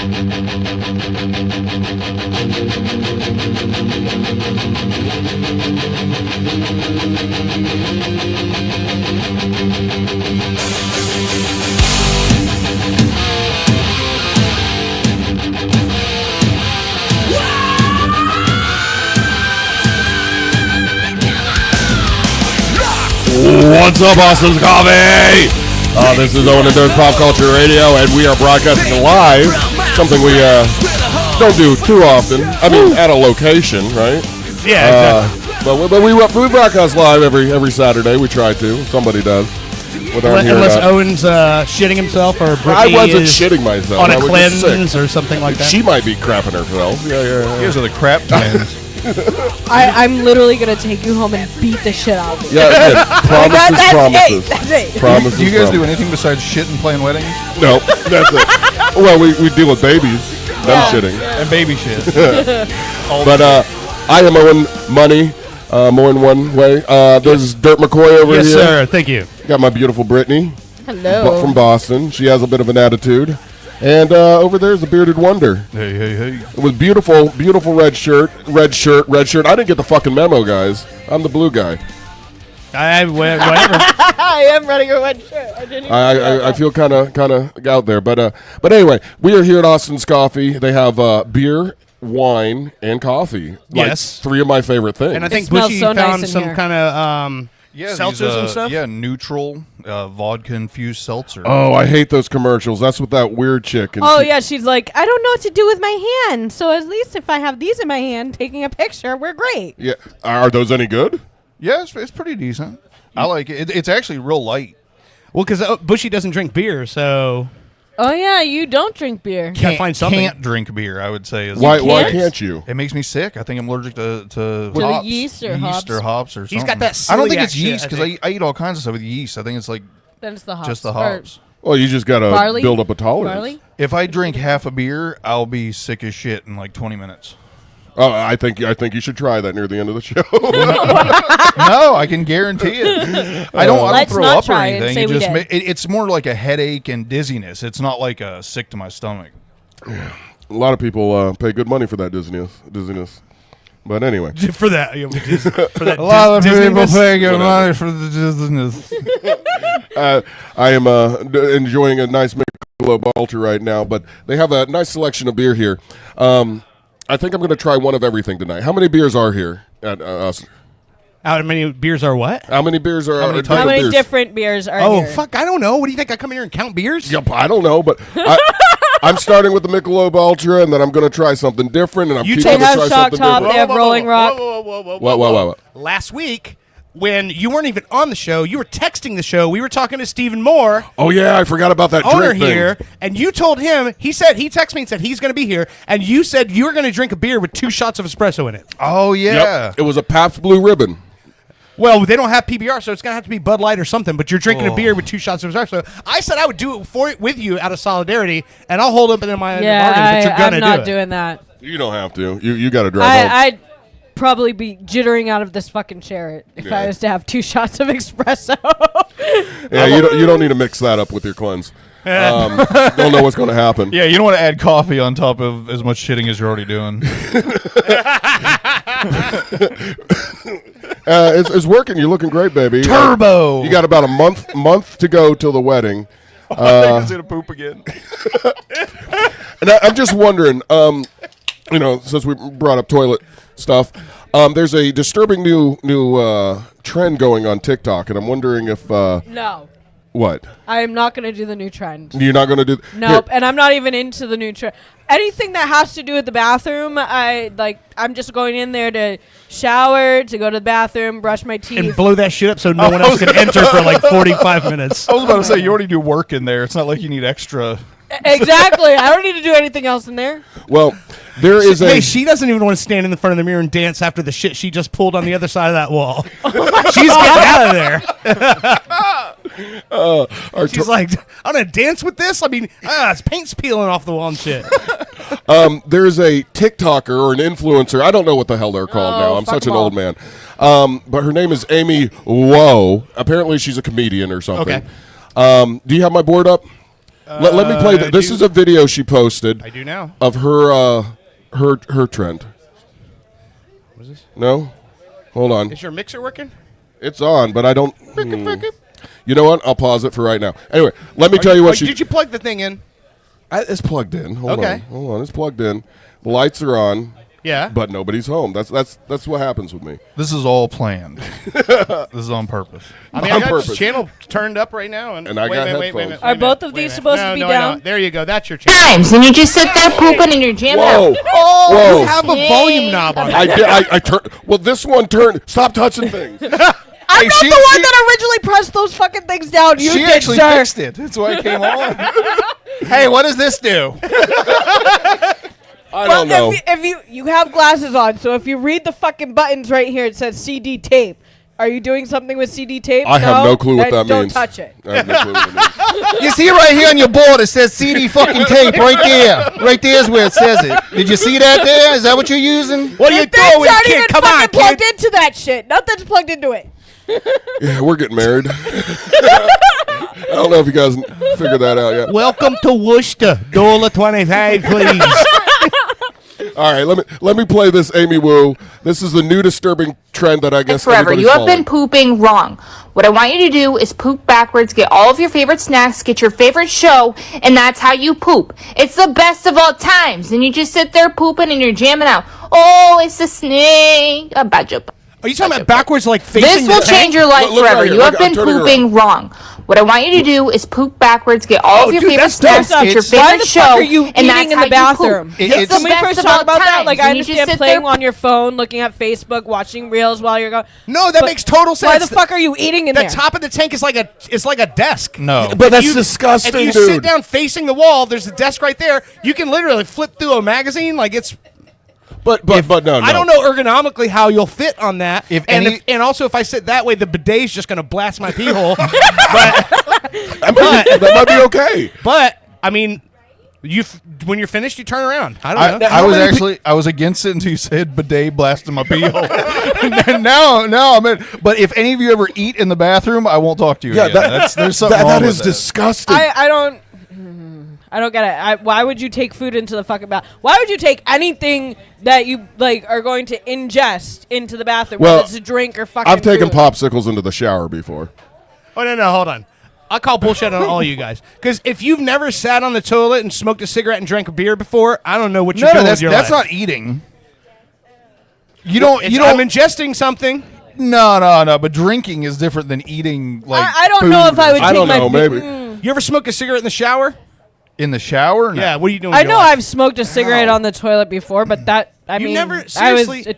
What's up, Austin's Coffee? This is Owen and Dirk Pop Culture Radio, and we are broadcasting live, something we don't do too often. I mean, at a location, right? Yeah, exactly. But we broadcast live every Saturday. We try to. Somebody does. Unless Owen's shitting himself or Brittany I wasn't shitting myself. On a cleanse or something like that. She might be crapping herself. Yeah. These are the crap twins. I'm literally going to take you home and beat the shit out of you. Yeah, promises. That's it. Promises. Do you guys do anything besides shit and playing weddings? No, that's it. Well, we deal with babies. Them shitting. And baby shit. But I am Owen Money, more in one way. There's Dirt McCoy over here. Yes, sir. Thank you. Got my beautiful Brittany. Hello. From Boston. She has a bit of an attitude. And over there's a bearded wonder. Hey. With beautiful red shirt. I didn't get the fucking memo, guys. I'm the blue guy. Whatever. I am running a red shirt. I feel kind of out there. But anyway, we are here at Austin's Coffee. They have beer, wine, and coffee. Yes. Three of my favorite things. And I think smells Bushy so nice found in some here. kind of seltzers and stuff. Yeah, neutral vodka-infused seltzer. Oh, I hate those commercials. That's with that weird chick. And Oh, yeah, she's like, I don't know what to do with my hand. So at least if I have these in my hand, taking a picture, we're great. Yeah. Are those any good? Yeah, it's pretty decent. I like it. It's actually real light. Well, because Bushy doesn't drink beer, so Oh, yeah, you don't drink beer. Can't find something. Can't drink beer, I would say. Why can't? can't you? It makes me sick. I think I'm allergic to the hops. yeast or hops? or hops or something. He's got that I don't think celiac it's shit, yeast I because think. I eat all kinds of stuff with yeast. I think it's like Then it's the hops. just the Or hops. Well, you just got to barley? build up a tolerance. Barley? If I drink half a beer, I'll be sick as shit in like 20 minutes. Oh, I think you should try that near the end of the show. No, I can guarantee it. I don't Let's throw not up or try and anything. say It we just did. it's more like a headache and dizziness. It's not like a sick to my stomach. A lot of people pay good money for that dizziness. But anyway. for that, for that A lot of people Disney-ness. pay good money for the dizziness. I am enjoying a nice Michelob Ultra right now, but they have a nice selection of beer here. I think I'm going to try one of everything tonight. How many beers are here at us? How many beers are what? How many beers are? How many How many beers? different beers are Oh, here? fuck, I don't know. What do you think? I come in here and count beers? Yep, I don't know, but I'm starting with the Michelob Ultra, and then I'm going to try something different, and I'm You keeping take going to have try Shock something Top, different. they have Rolling Rock. Whoa. Last week, when you weren't even on the show, you were texting the show. We were talking to Stephen Moore, Oh yeah, I forgot about that owner drink thing. here, and you told him, he texted me and said he's going to be here, and you said you were going to drink a beer with 2 shots of espresso in it. Oh yeah. Yep, it was a Pabst Blue Ribbon. Well, they don't have PBR, so it's going to have to be Bud Light or something, but you're drinking a beer with 2 shots of espresso. I said I would do it with you out of solidarity, and I'll hold up in my Yeah, bargain, but you're going to I'm do not it. doing that. You don't have to. You got to drive home. I'd probably be jittering out of this fucking chair if Yeah. I was to have 2 shots of espresso. Yeah, you don't need to mix that up with your cleanse. Don't know what's going to happen. Yeah, you don't want to add coffee on top of as much shitting as you're already doing. It's working. You're looking great, baby. Turbo. You got about a month to go till the wedding. I think I was gonna poop again. And I'm just wondering, since we brought up toilet stuff, there's a disturbing new trend going on TikTok, and I'm wondering if No. what? I am not going to do the new trend. You're not going to do? Nope, and I'm not even into the new trend. Anything that has to do with the bathroom, I'm just going in there to shower, to go to the bathroom, brush my teeth. And blow that shit up so no one else can enter for like 45 minutes. I was about to say you already do work in there. It's not like you need extra. Exactly. I don't need to do anything else in there. Well, there is Hey, she doesn't even want to stand in the front of the mirror and dance after the shit she just pulled on the other side of that wall. She's getting out of there. She's like, I'm going to dance with this? I mean, it's paint's peeling off the wall and shit. There's a TikToker or an influencer. I don't know what the hell they're called now. I'm fuck such an 'em all. old man. But her name is Amy Woe. Apparently, she's a comedian or something. Okay. Do you have my board up? Let me play. This is a video she posted. I do now. Of her trend. What is this? No, hold on. Is your mixer working? It's on, but I don't. You know what? I'll pause it for right now. Anyway, let me tell you what she. Did you plug the thing in? It's plugged in. Hold Okay. on. It's plugged in. The lights are on. Yeah. But nobody's home. That's what happens with me. This is all planned. This is on purpose. I mean, On I got purpose. this channel turned up right now, and I got headphones. wait. Are both of these supposed to be down? There you go. That's your channel. Times, and you just sit there pooping and you're jamming Whoa. out. Whoa. You have a volume knob on it. I did. I turned. Well, this one turned. Stop touching things. I'm not the one that originally pressed those fucking things down. You She did, actually sir. fixed it. That's why it came on. Hey, what does this do? I don't know. If you have glasses on, so if you read the fucking buttons right here, it says CD tape. Are you doing something with CD tape? I have no clue what Then that means. Don't touch it. I have no clue what it means. You see right here on your board, it says CD fucking tape right there. Right there is where it says it. Did you see that there? Is that what you're using? What are you Things doing, aren't kid? even Come on, fucking plugged kid. into that shit. Nothing's plugged into it. Yeah, we're getting married. I don't know if you guys figured that out yet. Welcome to Worcester. $1.25, please. All right, let me play this Amy Wu. This is the new disturbing trend that I guess Forever. everybody's You have been following. pooping wrong. What I want you to do is poop backwards, get all of your favorite snacks, get your favorite show, and that's how you poop. It's the best of all times, and you just sit there pooping and you're jamming out. Oh, it's a snake. A badger. Are you talking about backwards, like facing This the will tank? change your life Look right forever. here. You have Look, I'm been turning pooping wrong. What I want you to do is poop backwards, get all of your dude, favorite that's dope. snacks, get your It's- Why favorite the show, fuck are you and eating that's in how the bathroom? you poop. It's It's Can the we best first of talk all about that? times, Like, I and you just understand sit playing there on your phone, looking at Facebook, watching reels while you're going. No, that But makes total sense. Why the fuck are you eating in The there? top of the tank is like a desk. No. But that's If you disgusting, sit dude. down facing the wall, there's a desk right there. You can literally flip through a magazine. Like it's. But no. I don't know ergonomically how you'll fit on that. If and any- and also if I sit that way, the bidet's just gonna blast my pee hole. That might be okay. But I mean, when you're finished, you turn around. I don't know. I was against it until you said bidet blasting my pee hole. And now I'm in. But if any of you ever eat in the bathroom, I won't talk to you. Yeah, again. There's something wrong that with is that. disgusting. I don't get it. Why would you take food into the fucking bath? Why would you take anything that you like are going to ingest into the bathroom? Well, whether it's a drink or fucking. I've taken food? popsicles into the shower before. Oh no, hold on. I call bullshit on all you guys because if you've never sat on the toilet and smoked a cigarette and drank a beer before, I don't know what you're doing with your that's life. not eating. You don't. I'm ingesting something. No. But drinking is different than eating. Like I don't know food if I would I take don't my. know, maybe. You ever smoke a cigarette in the shower? in the shower. No. Yeah. What are you doing? I with your know life? I've smoked a cigarette on the toilet before, but that You mean, never- I was seriously? a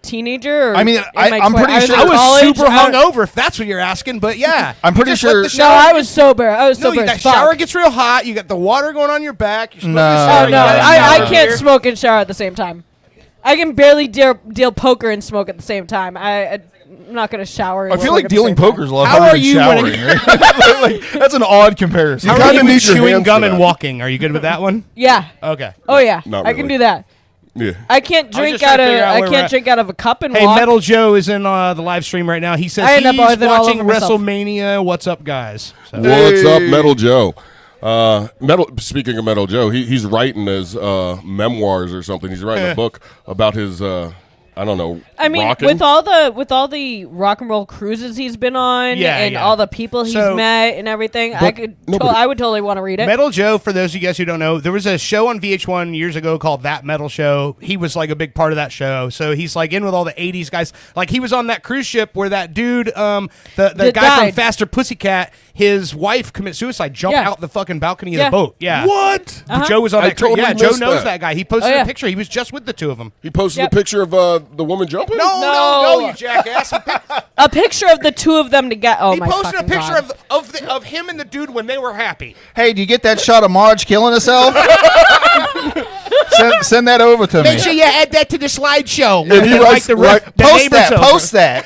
teenager. Or I mean, in I- my I'm pretty I was sure- in I was college, super I- hungover, if that's what you're asking. But yeah, I'm pretty You just let sure- the No, shower I get- was sober. I was No, sober. that as fuck. shower gets real hot. You got the water going on your back. You're smoking No. a Oh cigarette, no, you got a I shower can't beer. smoke and shower at the same time. I can barely deal poker and smoke at the same time. I'm not gonna shower. And I feel smoke like at the dealing same time. poker is a lot How harder are than you when showering. Right? Like, that's an odd comparison. How kinda are you need with your chewing hands gum for and that. walking? Are you good with that one? Yeah. Okay. Oh yeah. Not I can really. do that. Yeah. I can't was drink just trying out to of. figure out I where we're can't at. drink out of a cup and Hey, walk. Metal Joe is in the live stream right now. He says I end up he's all watching over myself. WrestleMania. What's up, guys? So- What's up, Metal Joe? Speaking of Metal Joe, he's writing his memoirs or something. He's writing a book about his I don't know. I mean, rocking. with all the rock and roll cruises he's been on, Yeah, and yeah. all the people he's So- met and everything, But nobody- I would totally want to read it. Metal Joe, for those of you guys who don't know, there was a show on VH1 years ago called That Metal Show. He was like a big part of that show. So he's like in with all the 80s guys. Like he was on that cruise ship where that dude, the That guy from died. Faster Pussycat, his wife committed suicide, jumped Yeah. out the fucking balcony of Yeah. the boat. Yeah. What? Joe was on I that cruise. totally Yeah, Joe missed knows that. that guy. He posted Oh, yeah. a picture. He was just with the two of them. He posted Yep. a picture of the woman jumping. No, you jackass. A picture of the two of them together. Oh He my posted a fucking picture God. of him and the dude when they were happy. Hey, do you get that shot of Marge killing herself? send that over to me. Make sure you add that to the slideshow. If he And writes- the right- the Post neighbors that. over. Post that.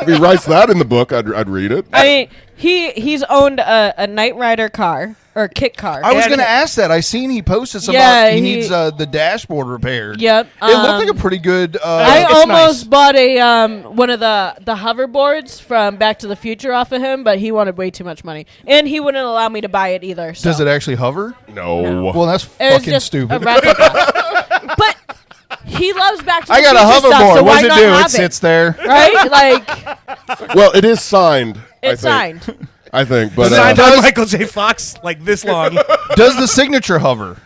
If he writes that in the book, I'd read it. I mean, he's owned a Knight Rider car or a kit car. I was Yeah, going to yeah. ask that. I seen he posted some Yeah, about he he- needs the dashboard repaired. Yep. It looked like a pretty good. I it's almost nice. bought a one of the hoverboards from Back to the Future off of him, but he wanted way too much money, and he wouldn't allow me to buy it either. So. Does it actually hover? No. Well, that's It was fucking just stupid. a replica. But he loves Back to the I got a Future stuff, hoverboard. so What why does it not do? have It sits there. right? Like Well, it is signed. it's I think. signed. I think, but Signed does- by Michael J. Fox, like this long. Does the signature hover?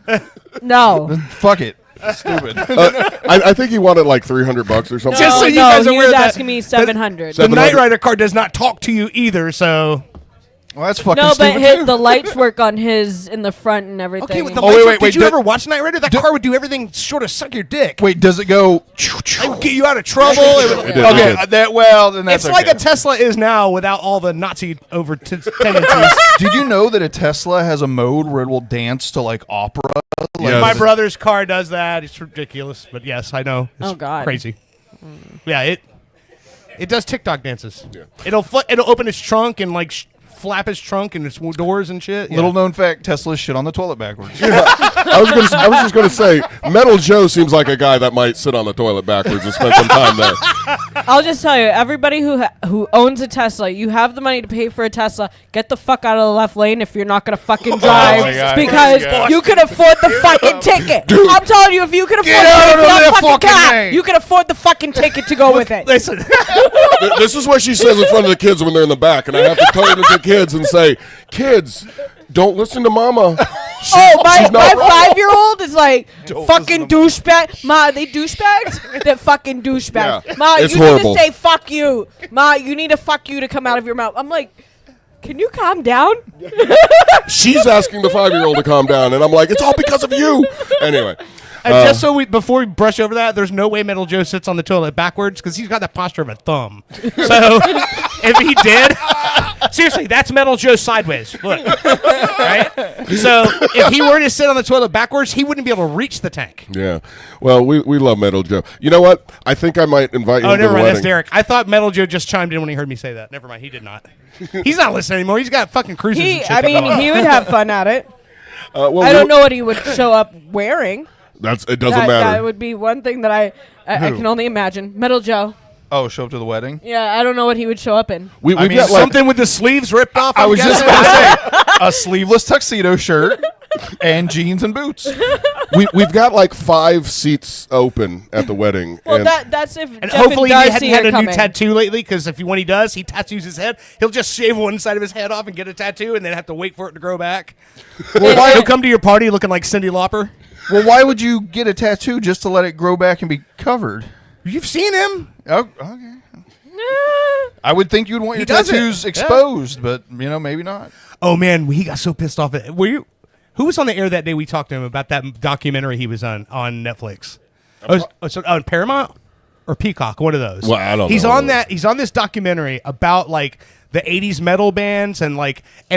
No. Fuck it. Stupid. I think he wanted like $300 or something. Just so you no, guys are he aware was that- asking me 700. The 700. Knight Rider car does not talk to you either, so. Well, that's fucking No, stupid. but too. the lights work on his in the front and everything. Okay, with the Oh, lights, wait, did you did- ever watch Knight Rider? That car would do everything short of suck your dick. Wait, does it go? It would get you out of trouble. It would- It did, Okay, it did. that well, then that's It's like okay. a Tesla is now without all the Nazi tendencies. Did you know that a Tesla has a mode where it will dance to like opera? Yes. My brother's car does that. It's ridiculous, but yes, I know. It's Oh, God. crazy. Yeah, it does TikTok dances. It'll open its trunk and like flap its trunk and its doors and shit. Yeah. Little known fact: Tesla shit on the toilet backwards. I was just going to say, Metal Joe seems like a guy that might sit on the toilet backwards and spend some time there. I'll just tell you, everybody who owns a Tesla, you have the money to pay for a Tesla. Get the fuck out of the left lane if you're not gonna fucking drive, my God. because you can afford the fucking ticket. I'm telling you, if you can afford out the of that fucking fucking car, lane. you can afford the fucking ticket to go with it. Listen, This is what she says in front of the kids when they're in the back, and I have to turn to the kids and say, "Kids, don't listen to Mama." Oh, my she's not wrong. 5-year-old is like, fucking douchebag. Ma, they douchebags? They're fucking douchebags. Yeah, Ma, it's you horrible. need to say fuck you. Ma, you need a fuck you to come out of your mouth. I'm like, can you calm down? She's asking the 5-year-old to calm down, and I'm like, "It's all because of you." Anyway, and just so before we brush over that, there's no way Metal Joe sits on the toilet backwards because he's got that posture of a thumb. So if he did, seriously, that's Metal Joe sideways. Look, right? So if he were to sit on the toilet backwards, he wouldn't be able to reach the tank. yeah. Well, we love Metal Joe. You know what? I think I might invite you Oh, to never the mind. That's wedding. Derek. I thought Metal Joe just chimed in when he heard me say that. Never mind. He did not. He's not listening anymore. He's got fucking cruises and shit. I mean, going on. he would have fun at it. Well, I don't know what he would show up wearing. It doesn't That matter. would be one thing that I can only imagine. Metal Joe. Oh, show up to the wedding. Yeah, I don't know what he would show up in. We've I mean, got like something with the sleeves ripped off. I I'm was just guessing. gonna say a sleeveless tuxedo shirt and jeans and boots. we've got like 5 seats open at the wedding. Well, and that's if And Jeff hopefully and he Darcy hadn't had are a coming. new tattoo lately, because when he does, he tattoos his head. He'll just shave one side of his head off and get a tattoo, and then have to wait for it to grow back. He'll come to your party looking like Cyndi Lauper. Well, why would you get a tattoo just to let it grow back and be covered? You've seen him. Oh, okay. I would think you'd want He your does it. tattoos Yeah. exposed, but maybe not. Oh man, he got so pissed off. Were you? Who was on the air that day? We talked to him about that documentary he was on Netflix. On Paramount or Peacock, one of those. Well, I don't He's know. on that. He's on this documentary about like the '80s metal bands and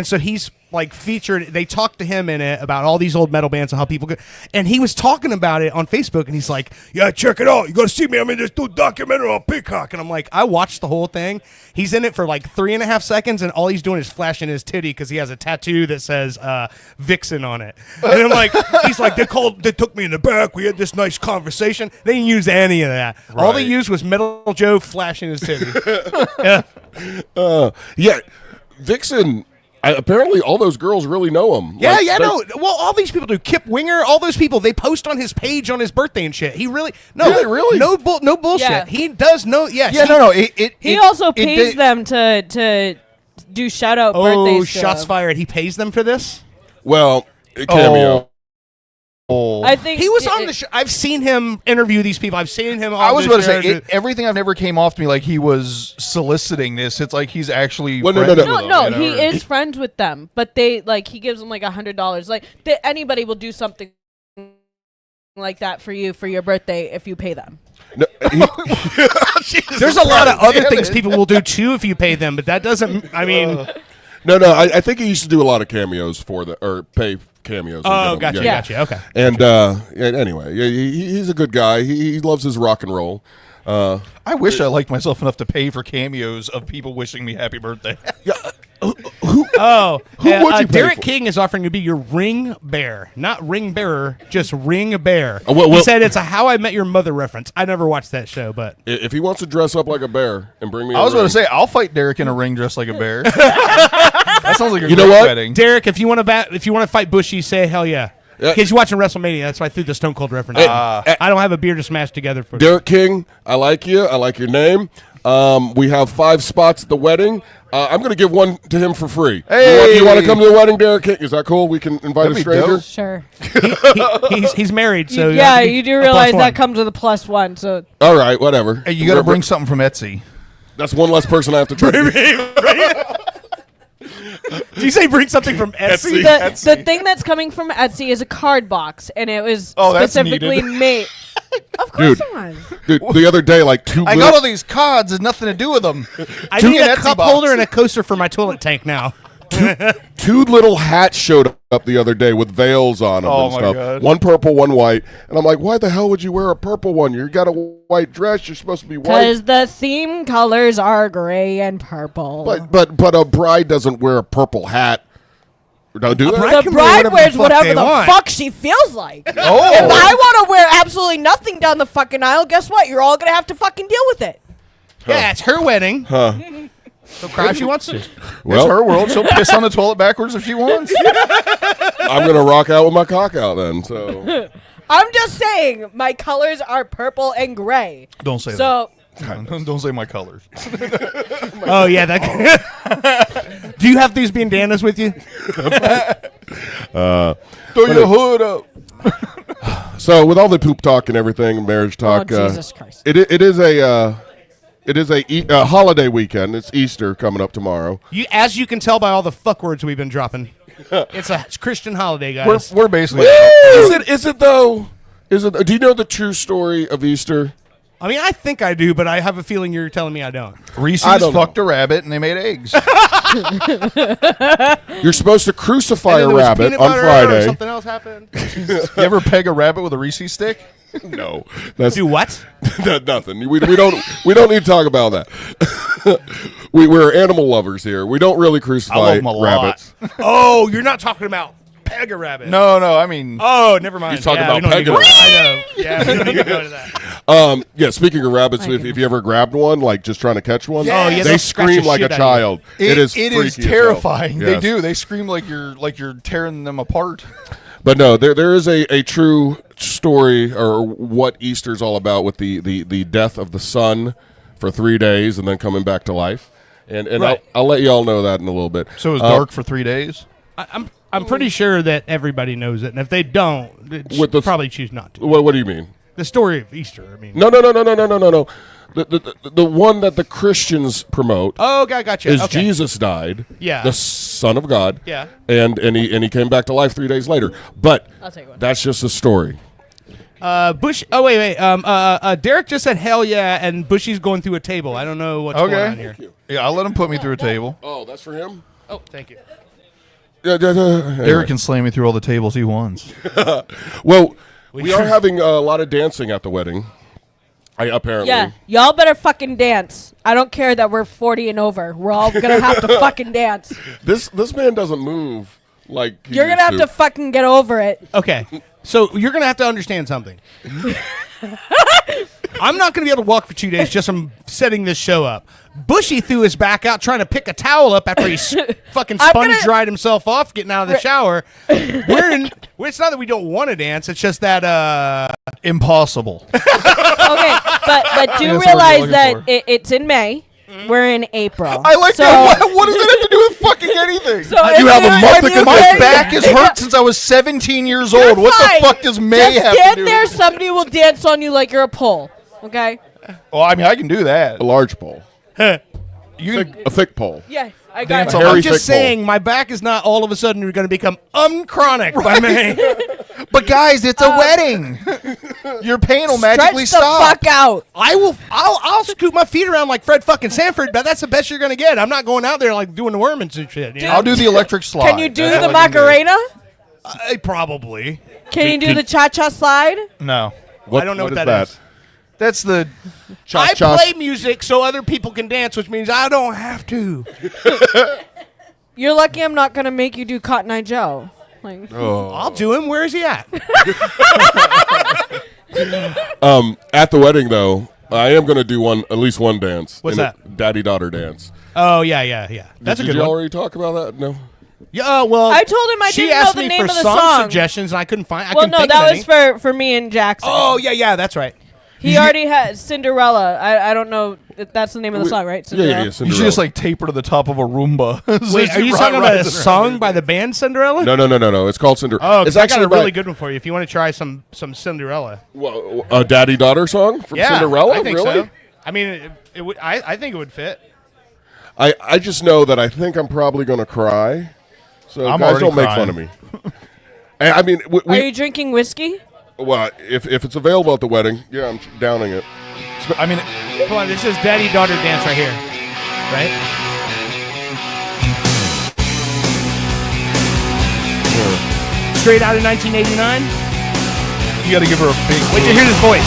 so he's like featured. They talked to him in it about all these old metal bands and how people go. And he was talking about it on Facebook, and he's like, "Yeah, check it out. You got to see me. I'm in this new documentary on Peacock." And I'm like, I watched the whole thing. He's in it for like 3.5 seconds, and all he's doing is flashing his titty because he has a tattoo that says Vixen on it. And I'm like, he's like, they took me in the back. We had this nice conversation. They didn't use any of that. All they Right. used was Metal Joe flashing his titty. yeah, Vixen. Apparently, all those girls really know him. Yeah, Like, they- no. Well, all these people do. Kip Winger, all those people, they post on his page on his birthday and shit. He really, no, Really? no bullshit. Yeah. He does know. Yes. Yeah, no. He also pays them to do shout out Oh, birthdays. to shots him. fired. He pays them for this. Well, a cameo. I think He was on the show. I've seen him interview these people. I've seen him. On I was the about to show say everything I've never came off to me like he was soliciting this. It's like he's actually Well, no, friends no, no. with No, them, no, you he know? is friends with them, but they he gives them like $100. Like anybody will do something like that for you for your birthday if you pay them. No, There's a lot of other Damn things it. people will do too if you pay them, but that doesn't. I mean, no. I think he used to do a lot of cameos or pay cameos. and oh, get them. gotcha, Yeah. gotcha. Okay. And anyway, yeah, he's a good guy. He loves his rock and roll. I wish I liked myself enough to pay for cameos of people wishing me happy birthday. Who Oh, Who would you pay Derek for? King is offering to be your ring bearer, not ring bearer, just ring bear. well- He said it's a How I Met Your Mother reference. I never watched that show, but If he wants to dress up like a bear and bring me, I was going going to say, I'll fight Derek in a ring dressed like a bear. That sounds like a You know great what? wedding. Derek, if you want to fight Bushy, say hell yeah. Yeah. Because you're watching WrestleMania, that's why I threw the Stone Cold reference. I don't have a beer to smash together for. Derek King, I like you. I like your name. We have 5 spots at the wedding. I'm going to give one to him for free. Hey! You want to come to the wedding, Derek King? Is that cool? We can invite That'd a be stranger. dope. Sure. He's married, so yeah, that'd be you do a realize +1. that comes with a +1. So All right, whatever. Hey, you got to bring something from Etsy. That's one less person I have to try. Did you say bring something from Etsy? the thing that's coming from Etsy is a card box, and it was Oh, that's specifically needed. made. Of course, Dude. not. Dude, the other day, like two. I got all these cards. There's nothing to do with them. I Two need in a Etsy cup box. holder and a coaster for my toilet tank now. two little hats showed up the other day with veils on them Oh, and my stuff. God. One purple, one white. And I'm like, why the hell would you wear a purple one? You got a white dress. You're supposed to be white. Because the theme colors are gray and purple. But a bride doesn't wear a purple hat. Don't do that. bride- the can wear bride whatever the wears fuck whatever they the want. fuck she feels like. If Oh, I want to wear absolutely nothing down the fucking aisle, guess what? You're all gonna have to fucking deal with it. Yeah, it's her wedding. Huh. So cry if she wants to. it's Well, her world. She'll piss on the toilet backwards if she wants. I'm gonna rock out with my cock out then. So I'm just saying, my colors are purple and gray. Don't say So that. Don't say my colors. Oh yeah, that. Do you have these bandanas with you? Throw your hood up. So with all the poop talk and everything, marriage talk, Jesus Christ. it is a holiday weekend. It's Easter coming up tomorrow. As you can tell by all the fuck words we've been dropping, it's a Christian holiday, guys. We're basically. Is it though? Is it? Do you know the true story of Easter? I mean, I think I do, but I have a feeling you're telling me I don't. Reese's I don't know. fucked a rabbit and they made eggs. You're supposed to crucify And a then there was rabbit peanut on butter Or Friday. something else happened. You ever peg a rabbit with a Reese's stick? No, that's Do what? nothing. We don't need to talk about that. We're animal lovers here. We don't really I crucify love 'em a lot. rabbits. Oh, you're not talking about peg a rabbit. No, I mean, Oh, never mind. He's talking Yeah, about we don't need to pegging go- a I know. Yeah, we don't need to go to that. Yeah. Speaking of rabbits, if you ever grabbed one, like just trying to catch one, Oh, yeah, they they'll scratch scream the like a shit out of you. child. It is freaky as hell. terrifying. They Yes. do. They scream like you're tearing them apart. But no, there is a true story or what Easter's all about with the death of the sun for 3 days and then coming back to life. And Right. I'll let you all know that in a little bit. So it was dark for 3 days. I'm pretty sure that everybody knows it, and if they don't, they With the- probably choose not to. What do you mean? The story of Easter. I mean. No. The one that the Christians promote Oh, gotcha. is Okay. Jesus died, Yeah. the Son of God, Yeah. and he came back to life 3 days later. But I'll take one. that's just a story. Bush. Oh wait. Derek just said hell yeah, and Bushy's going through a table. I don't know what's going on here. Okay. Yeah, I'll let him put me through a table. Oh, that's for him. Oh, thank you. Derek can slam me through all the tables he wants. Well, we are having a lot of dancing at the wedding. Apparently. Yeah, y'all better fucking dance. I don't care that we're 40 and over. We're all gonna have to fucking dance. This man doesn't move like he You're gonna used have to fucking get over it. Okay, so you're gonna have to understand something. I'm not gonna be able to walk for 2 days just from setting this show up. Bushy threw his back out trying to pick a towel up after he fucking I'm sponge gonna- dried himself off getting out of the shower. It's not that we don't want to dance. It's just that Impossible. Okay, but do That's what realize we're that looking it's in May. We're in April. I like so, that. What does that have to do with fucking anything? So if You have a month if to you get My can- back has hurt since I was 17 years You're old. What fine. the fuck does May Just have to stand do there. with it? Somebody will dance on you like you're a pole. Okay. Well, I mean, I can do that. A large pole. You A thick pole. Yeah, I got Dance it. on Very I'm just thick pole. saying my back is not all of a sudden going to become chronic by May. But guys, it's a wedding. Your pain will magically Stretch the stop. fuck out. I'll scoot my feet around like Fred fucking Sanford, but that's the best you're gonna get. I'm not going out there like doing the wormings and shit. You know? I'll do the electric slide. Can you do That's the all I can do. Macarena? Probably. Can you do the cha-cha slide? No. I don't know what is that is. That's the. Chos, I chos. play music so other people can dance, which means I don't have to. You're lucky I'm not gonna make you do Cotton Eye Joe. Like, I'll do him. Where is he at? At the wedding, though, I am going to do at least one dance. What's that? Daddy-daughter dance. Oh yeah. That's a Did good you one. already talk about that? No. Yeah, well, I told him I she didn't know asked the me name for of the song song. suggestions, and I couldn't find. Well, no, that was for me and Jackson. Oh yeah, that's right. He already had Cinderella. I don't know if that's the name of the song, right? Cinderella. Yeah. You Cinderella. should just like tape her to the top of a Roomba. So Wait, are she you ride- talking about a rides around. song by the band Cinderella? No. It's called Cinderella. Oh, it's I got a by- really good one for you if you want to try some Cinderella. Well, a daddy-daughter song from Yeah, Cinderella? I think really? so. I mean, it would. I think it would fit. I just know that I think I'm probably going to cry. So I'm guys already don't make crying. fun of me. I mean, Are you drinking whiskey? well, if it's available at the wedding, yeah, I'm downing it. I mean, Come on, this is daddy-daughter dance right here, right? Straight out of 1989. you got to give her a big. Wait till you hear this voice.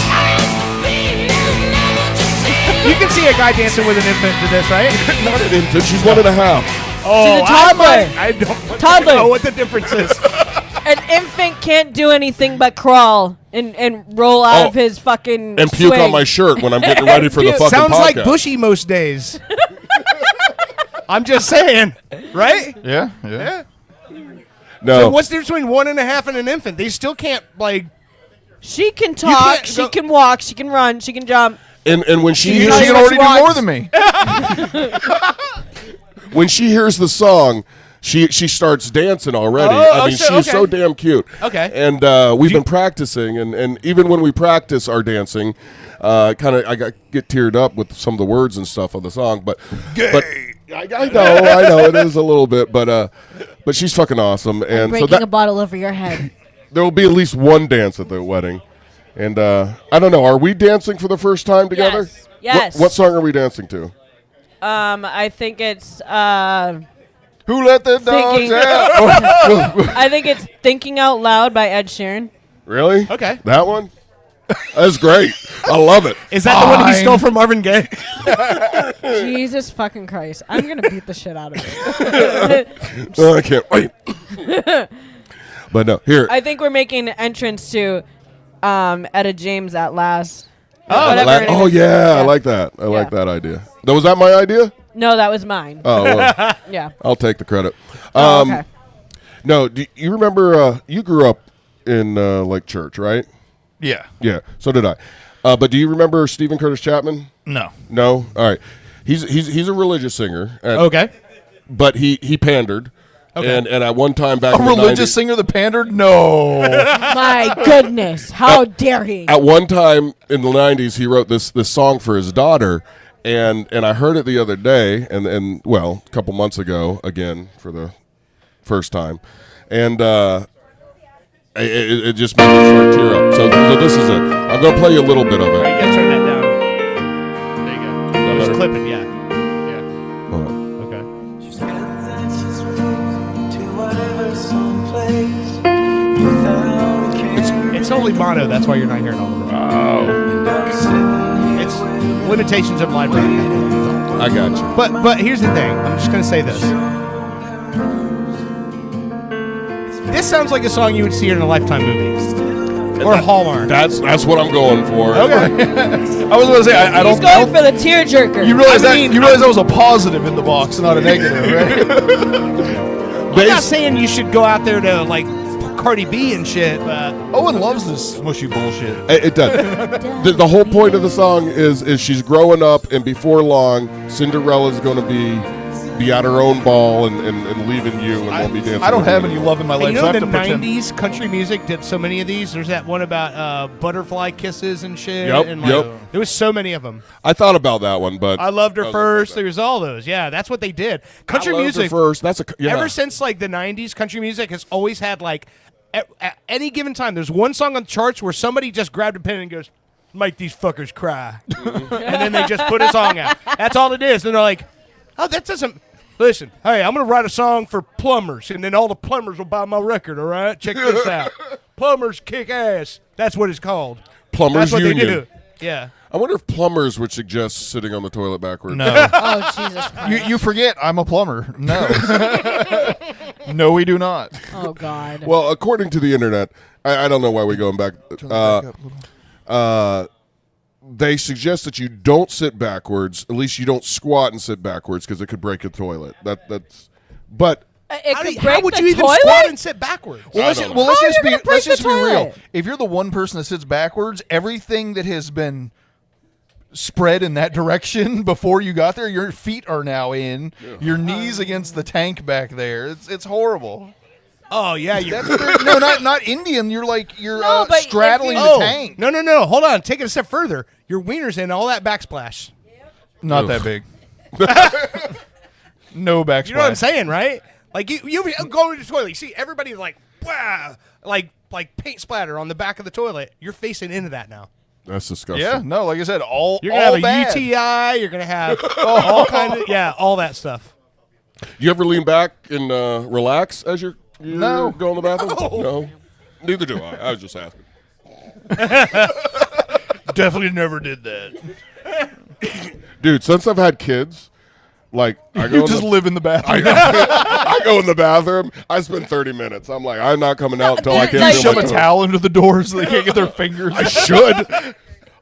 You can see a guy dancing with an infant to this, right? Not an infant. She's 1.5. Oh, a toddler. I don't Toddler. know what the difference is. An infant can't do anything but crawl and roll out Oh, of his fucking And puke swing. on my shirt when I'm getting ready for the fucking Sounds podcast. like Bushy most days. I'm just saying, right? Yeah. No. So what's the difference between 1.5 and an infant? They still can't like. She can talk, can't she go- can walk, she can run, she can jump. and when she She hears, can already do more than me. when she hears the song, she starts dancing already. Oh, I mean, so- she is okay. so damn cute. Okay. And we've been practicing, and even when we practice our dancing, I get teared up with some of the words and stuff of the song. But I know it is a little bit, but she's fucking awesome, and so Breaking a bottle over your head. there will be at least one dance at the wedding. And I don't know, are we dancing for the first time together? Yes. Yes. What song are we dancing to? I think it's Who let the dogs Thinking- out? I think it's Thinking Out Loud by Ed Sheeran. Really? Okay. That one? That's great. I love it. Is that the one he Fine. stole from Marvin Gaye? Jesus fucking Christ. I'm going to beat the shit out of it. Oh, I can't wait. But no, here. I think we're making an entrance to Etta James at last. Oh, Whatever her name oh is. yeah, I like that. I like that idea. Was that my idea? No, that was mine. Oh, well, Yeah. I'll take the credit. Oh, okay. No, do you remember? You grew up in like church, right? Yeah. Yeah. So did I. But do you remember Stephen Curtis Chapman? No. No. All right. He's a religious singer. And, Okay. But he pandered. Okay. And at one time back A in the religious 90s, singer that pandered? No. My goodness. How dare he? at one time in the 90s, he wrote this song for his daughter, and I heard it the other day, and well, a couple months ago, again for the first time, and it just made me sort of tear up. So this is it. I'm gonna play you a little bit of You it. gotta turn that down. There you go. It was better? clipping, yeah. Hold on. Okay. It's only mono, that's why you're not hearing all of it. It's limitations of live broadcast. I got you. But here's the thing. I'm just gonna say this. This sounds like a song you would see in a Lifetime movie or Hallmark. That's what I'm going for. Okay. I was going to say, I He's don't. going for the tearjerker. You realize I mean, that? You realize that was a positive in the box, not a negative, right? I'm not saying you should go out there to like Cardi B and shit, but Owen loves this smushy bullshit. It does. The whole point of the song is she's growing up, and before long, Cinderella's going to be at her own ball and leaving you and won't be dancing. I don't with have you. any love in my life, you so know I have the to pretend. 90s country music did so many of these. There's that one about butterfly kisses and shit. Yep, and yep. There was so many of them. I thought about that one, but I loved her was first. like that. There's all those. Yeah, that's what they did. Country I loved her music. first. That's Ever since like the 90s, country music has always had like at any given time, there's one song on the charts where somebody just grabbed a pen and goes, "Make these fuckers cry," and then they just put a song out. That's all it is. And they're like, "Oh, that doesn't." Listen, hey, I'm gonna write a song for plumbers, and then all the plumbers will buy my record. All right, check this out. Plumbers kick ass. That's what it's called. Plumbers That's what Union. they do. Yeah. I wonder if plumbers would suggest sitting on the toilet backwards. No. Oh Jesus Christ! You forget I'm a plumber. No. No, we do not. Oh God. Well, according to the internet, I don't know why we're going back. They suggest that you don't sit backwards. At least you don't squat and sit backwards because it could break a toilet. But It How, could do- break how would the you even toilet? squat and sit backwards? Well, let's, I don't well, know. let's How are just you be gonna break let's the just be real. toilet? If you're the one person that sits backwards, everything that has been spread in that direction before you got there, your feet are now in, your knees against the tank back there. It's horrible. Oh yeah, you. No, not Indian. You're like you're No, but if straddling you- the Oh tank. no! Hold on. Take it a step further. Your wiener's in all that backsplash. Not that big. No backsplash. You know what I'm saying, right? Like you go to the toilet. You see everybody like wow, like paint splatter on the back of the toilet. You're facing into that now. that's disgusting. Yeah, no, like I said, all You're gonna have a bad. UTI. You're gonna have all kind of all that stuff. You ever lean back and relax as you're No. go in the bathroom? No. Neither do I. I was just asking. Definitely never did that. Dude, since I've had kids, like I go You in just the, live in the bathroom. I go in the bathroom. I spend 30 minutes. I'm like, I'm not coming out until I like- can like- feel Shove my a toes. towel into the door so they can't get their fingers. I should.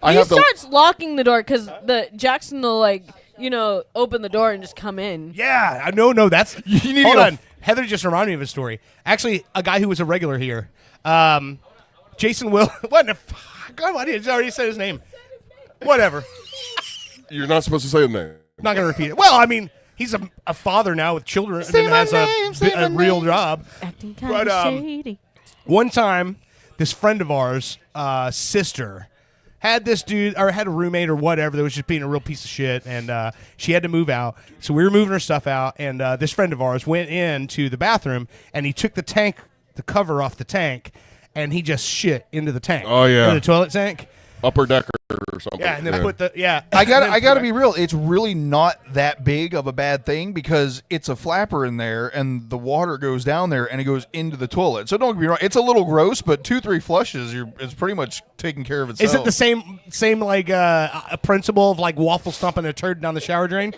I He have to. starts locking the door because the Jackson will open the door and just come in. Yeah, I no, that's You need to hold go on. Heather just reminded me of a story. Actually, a guy who was a regular here, Jason Will. What the fuck? God, I did already said his name. Whatever. You're not supposed to say the name. I'm not gonna repeat it. Well, I mean, he's a father now with children and has a real job. Acting But, kind of shady. One time, this friend of ours, sister, had this dude or had a roommate or whatever that was just being a real piece of shit, and she had to move out. So we were moving her stuff out, and this friend of ours went into the bathroom and he took the cover off the tank, and he just shit into the tank. Oh, yeah. into the toilet tank. Upper decker or something. Yeah, and then put the I and then gotta put- be real. It's really not that big of a bad thing because it's a flapper in there, and the water goes down there and it goes into the toilet. So don't get me wrong. It's a little gross, but 2-3 flushes, it's pretty much taking care of itself. Is it the same like a principle of like waffle stomping a turd down the shower drain?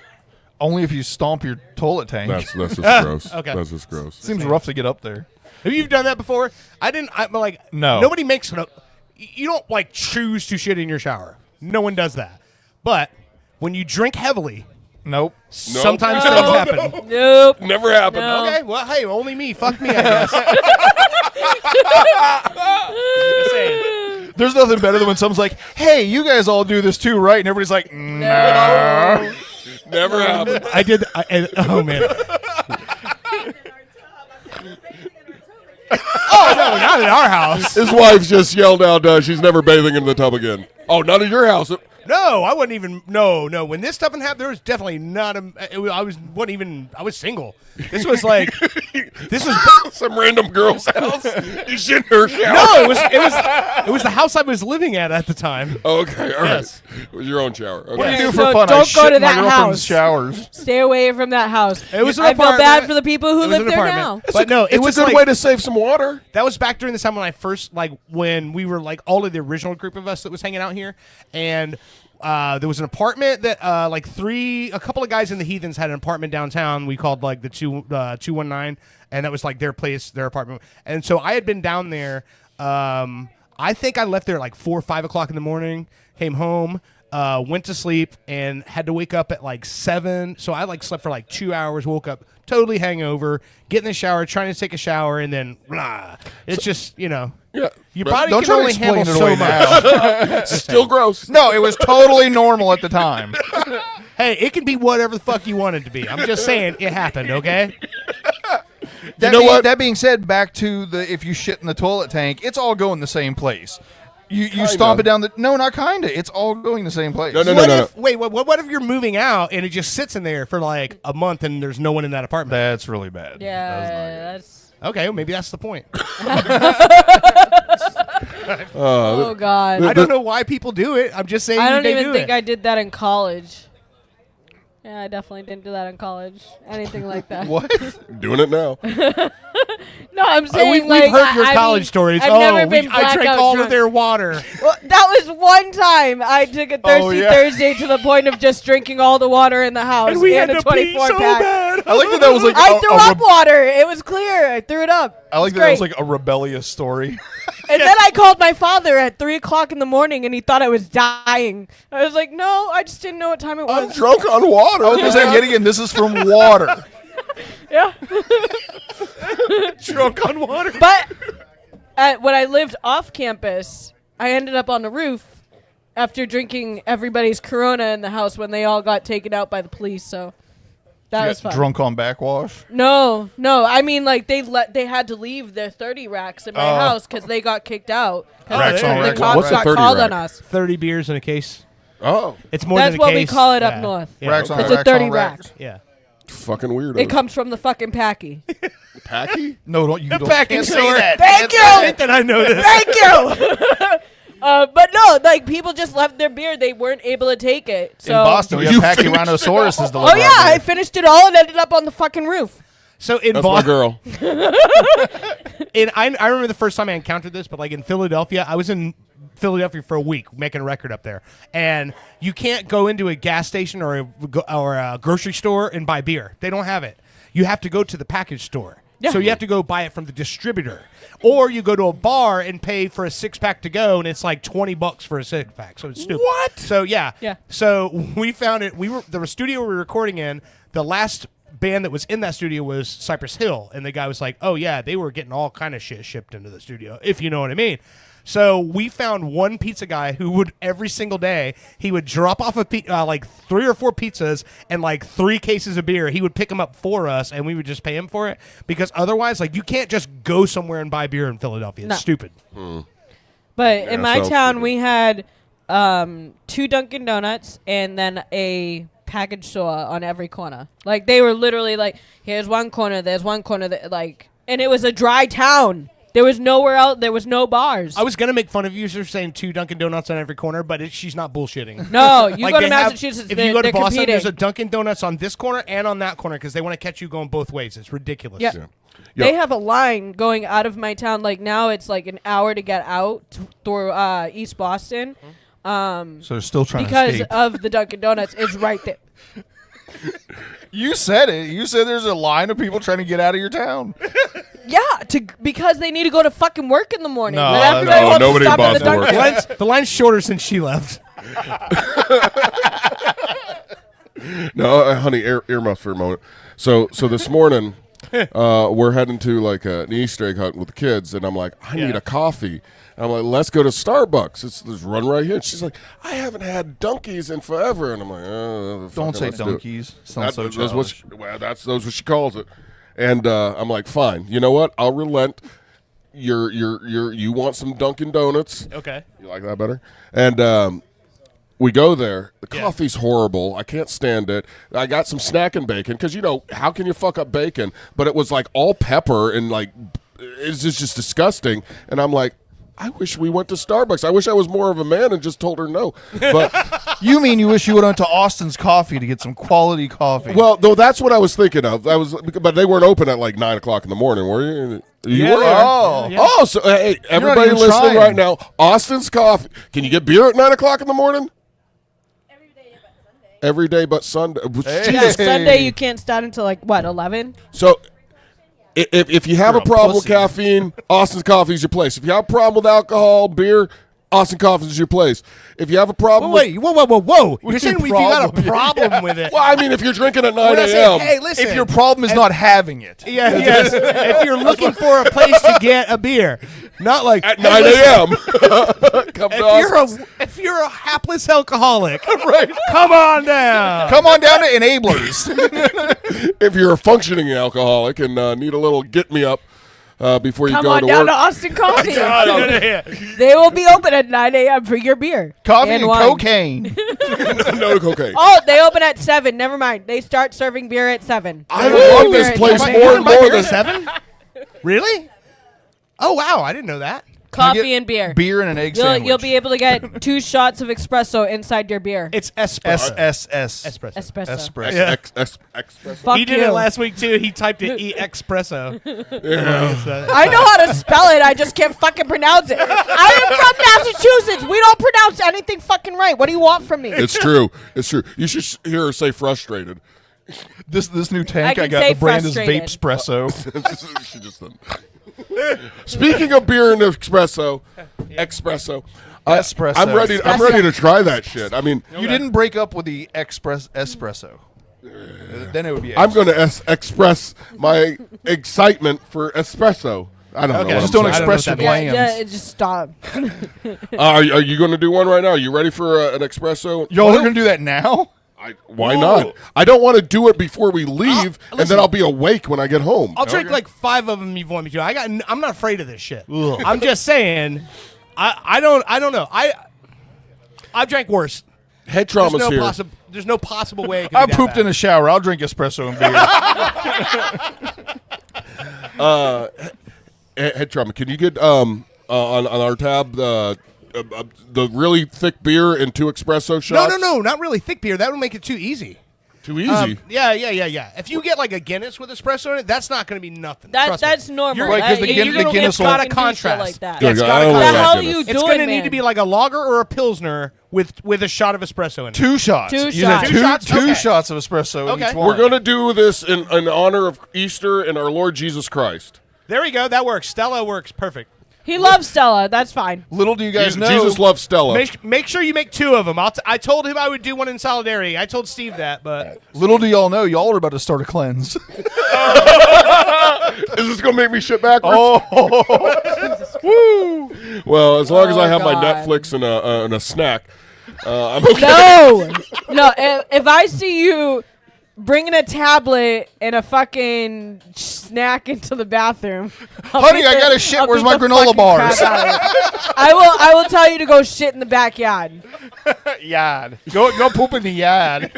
Only if you stomp your toilet tank. That's just gross. Okay. That's just gross. Seems rough to get up there. Have you done that before? I didn't. I'm like No. Nobody makes it up. You don't like choose to shit in your shower. No one does that. But when you drink heavily, Nope. sometimes things happen. Nope. Never happened. No. Okay, well, hey, only me. Fuck me, I guess. Just saying. There's nothing better than when someone's like, "Hey, you guys all do this too, right?" And everybody's like, No. Never happened. I did. Oh man. Oh no, not at our house. His wife just yelled out, she's never bathing in the tub again. Oh, not at your house. No, I wasn't even. No. When this stuff happened, there was definitely not a. I wasn't even. I was single. This was like. This was. Some random girl's house. You shit in her shower. No, it was the house I was living at the time. Okay, all right. Yes. It was your own shower. Okay. "What do you do No, for fun?" I don't shit go to in my that girlfriend's house. showers. Stay away from that house. It was an I feel bad apartment. for the people who It was live an there apartment. now. But no, it It's was a good like, way to save some water. That was back during the time when I first when we were like all of the original group of us that was hanging out here, and there was an apartment that a couple of guys in the Heathens had an apartment downtown. We called like the 219, and that was like their place, their apartment. And so I had been down there. I think I left there like 4 or 5 o'clock in the morning. Came home. Went to sleep and had to wake up at like 7. So I slept for like 2 hours, woke up totally hangover, get in the shower, trying to take a shower, and then blah. It's just, Yeah. your but body Don't can try to only explain handle it so away much. now. Still gross. No, it was totally normal at the time. Hey, it can be whatever the fuck you want it to be. I'm just saying it happened, okay? That being said, back to the if you shit in the toilet tank, it's all going the same place. You stomp it down the not kinda. It's all going the same place. No. What if you're moving out and it just sits in there for like a month and there's no one in that apartment? That's really bad. Yeah, that's. Okay, well, maybe that's the point. Oh God. I don't know why people do it. I'm just saying I don't they even do think it. I did that in college. Yeah, I definitely didn't do that in college. Anything like that. What? Doing it now. No, I'm saying We've like heard your I college mean, stories. I've never been I drank blackout all drunk. of their water. Well, that was one time I took a thirsty yeah. Thursday to the point of just drinking all the water in the house And we had a to 24 pee so pack. bad. I like that was like I threw up water. It was clear. I threw it up. I like It's that was great. like a rebellious story. And then I called my father at 3 o'clock in the morning, and he thought I was dying. I was like, no, I just didn't know what time it I'm was. drunk on water. I was gonna say, yet again, this is from water. Yeah. Drunk on water. But when I lived off campus, I ended up on the roof after drinking everybody's Corona in the house when they all got taken out by the police. So that You was got fun. drunk on backwash. No. I mean, like they had to leave their 30 racks in my house because they got kicked out. 'Cause Racks on the racks. cops What's a got 30 called rack? on us. 30 beers in a case. Oh, It's more That's than a what we case. call it up Yeah. north. Yeah. Racks on It's a racks 30 on rack. racks. Yeah. fucking weirdo. It comes from the fucking Packy. Packy? No, don't you don't Packing can't say store. that. Thank you. That I know this. Thank you. But no, like people just left their beer. They weren't able to take it. So. In Boston, we You have finished Pachyrhinosaurus Oh yeah, I delivered. finished it all and ended up on the fucking roof. So in That's my girl. I remember the first time I encountered this, but like in Philadelphia, I was in Philadelphia for a week making a record up there, and you can't go into a gas station or a grocery store and buy beer. They don't have it. You have to go to the package store. Yeah. So you have to go buy it from the distributor, or you go to a bar and pay for a 6-pack to go, and it's like $20 for a 6-pack. So it's stupid. What? So yeah. Yeah. So we found it. The studio we were recording in. The last band that was in that studio was Cypress Hill, and the guy was like, "Oh yeah, they were getting all kind of shit shipped into the studio, if you know what I mean." So we found one pizza guy who would every single day he would drop off like 3 or 4 pizzas and like 3 cases of beer. He would pick them up for us, and we would just pay him for it because otherwise, like you can't just go somewhere and buy beer in Philadelphia. It's No. stupid. But in my sounds town, stupid. we had 2 Dunkin' Donuts and then a package store on every corner. Like they were literally like, here's one corner, there's one corner, like, and it was a dry town. There was nowhere else. There was no bars. I was gonna make fun of you for saying 2 Dunkin' Donuts on every corner, but she's not bullshitting. No, you Like, go to they have- Massachusetts. If you go to they're Boston, competing. there's a Dunkin' Donuts on this corner and on that corner because they want to catch you going both ways. It's ridiculous. Yeah. Yeah. They have a line going out of my town. Like now, it's like an hour to get out through East Boston, So they're still trying to because escape. of the Dunkin' Donuts. It's right there. You said it. You said there's a line of people trying to get out of your town. Yeah, because they need to go to fucking work in the morning. No, And everybody no, wants to nobody stop at wants the to work. Dunkin'. The line's shorter since she left. No, honey, earmuffs for a moment. So this morning, we're heading to like an Easter egg hunt with the kids, and I'm like, I need a coffee. And I'm like, let's go to Starbucks. There's one right here. And she's like, I haven't had Dunkies in forever. And I'm like, Don't fucking say let's do it. donkeys. Sounds so That's what childish. that's what she calls it. And I'm like, fine. You know what? I'll relent. You want some Dunkin' Donuts? Okay. You like that better? And we go there. The coffee's horrible. I can't stand it. I got some snacking bacon because, how can you fuck up bacon? But it was like all pepper and like it's just disgusting. And I'm like, I wish we went to Starbucks. I wish I was more of a man and just told her no. But You mean you wish you went to Austin's Coffee to get some quality coffee? well, though that's what I was thinking of. But they weren't open at like 9 o'clock in the morning, were you? You Yeah, were. they are. Oh. Yeah. Oh, so hey, everybody even listening trying. right now, Austin's Coffee. Can you get beer at 9 o'clock in the morning? Every day but Sunday. Hey. Yeah, Sunday you can't start until like what 11. So if you have You're a a problem with pussy. caffeine, Austin's Coffee is your place. If you have a problem with alcohol, beer, Austin Coffee is your place. If you have a problem Wait, whoa. You're What's saying your if you got a problem? problem with it. well, I mean, if you're drinking at 9 We're not saying, a.m., hey, listen. if your problem is not having it. Yeah, yes. If you're looking for a place to get a beer, not like at hey, 9 listen, a.m., come to Austin. If you're a hapless alcoholic, Right. come on down. Come on down to Enablers. If you're a functioning alcoholic and need a little get-me-up before you Come go on to down work. to Austin Coffee. Yeah. They will be open at 9 a.m. for your beer. Coffee and wine. cocaine. No cocaine. Oh, they open at 7. Never mind. They start serving beer at 7. I They love serve this beer at place 7. more and more than 7? Really? Oh wow, I didn't know that. Coffee and beer. Beer and an egg You'll, sandwich. you'll be able to get 2 shots of espresso inside your beer. It's espresso. SSS. Espresso. Espresso. Espresso. Yeah. Espresso. Fuck He did you. it last week too. He typed it espresso. I know how to spell it. I just can't fucking pronounce it. I am from Massachusetts. We don't pronounce anything fucking right. What do you want from me? It's true. It's true. You should hear her say frustrated. This new tank I I can got, say the brand is frustrated. Vape Espresso. She just done. Speaking of beer and espresso, espresso. Espresso. I'm ready. I'm ready to try that shit. I mean, You didn't break up with the espresso. Then it would be. I'm going to express my excitement for espresso. I don't know. Okay. What Just I'm don't saying. express your I don't know yeah, glands. yeah, just stop. Are you going to do one right now? Are you ready for an espresso? Y'all are gonna do that now? Why not? I don't want to do it before we leave, and listen. then I'll be awake when I get home. I'll drink like 5 of them. You want me to? I'm not afraid of this shit. I'm just saying. I don't know. I've drank worse. Head trauma's here. There's no possible way. It could I be that pooped bad. in the shower. I'll drink espresso and beer. Head trauma. Can you get on our tab the really thick beer and 2 espresso shots? No, not really thick beer. That would make it too easy. Too easy. Yeah. If you get like a Guinness with espresso in it, that's not going to be nothing. Trust me. That's normal. Right, 'cause the You Guin- the don't Guinness get will- It's got a fucking do shit contrast. like that. Yeah, it's I got a don't What like the that hell are Guinness. you It's doing, going to man? need to be like a lager or a pilsner with a shot of espresso in it. 2 shots. Two You have shots. 2 2 shots? two Okay. shots of espresso. in Okay. each one. We're going to do this in honor of Easter and our Lord Jesus Christ. There we go. That works. Stella works perfect. He loves Stella. That's fine. Little do you guys know. Jesus loves Stella. Make sure you make 2 of them. I told him I would do one in solidarity. I told Steve that, but Little do y'all know, y'all are about to start a cleanse. Is this going to make me shit backwards? Woo! Well, as long as I have my God. Netflix and a snack, I'm okay. No. If I see you bringing a tablet and a fucking snack into the bathroom, Honey, I gotta shit. Where's my granola bars? I will tell you to go shit in the backyard. Yard. Go poop in the yard.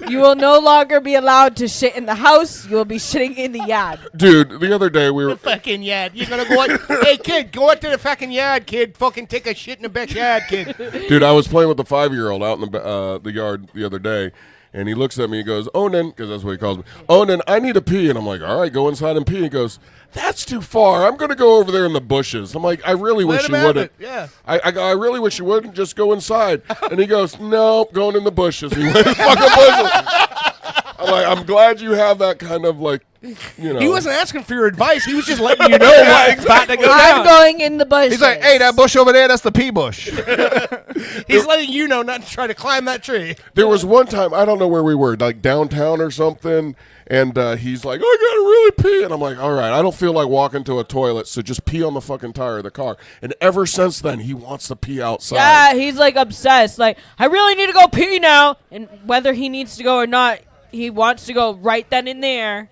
You will no longer be allowed to shit in the house. You will be shitting in the yard. Dude, the other day we were... fucking yard. You're gonna go out. Hey kid, go out to the fucking yard, kid. Fucking take a shit in the backyard, kid. Dude, I was playing with the 5-year-old out in the yard the other day, and he looks at me and goes, Onan, because that's what he calls me, Onan, I need to pee. And I'm like, all right, go inside and pee. He goes, that's too far. I'm going to go over there in the bushes. I'm like, I really Let wish him you have wouldn't. it, yeah. I really wish you wouldn't just go inside. And he goes, nope, going in the bushes. He went in the fucking bushes. I'm like, I'm glad you have that kind of like, you know. He wasn't asking for your advice. He was just letting you know what's about to go I'm down. going in the bush. He's like, hey, that bush over there, that's the pea bush. He's letting you know not to try to climb that tree. There was one time, I don't know where we were, like downtown or something, and he's like, I gotta really pee. And I'm like, all right, I don't feel like walking to a toilet, so just pee on the fucking tire of the car. And ever since then, he wants to pee outside. Yeah, he's like obsessed. Like, I really need to go pee now. And whether he needs to go or not, he wants to go right then and there.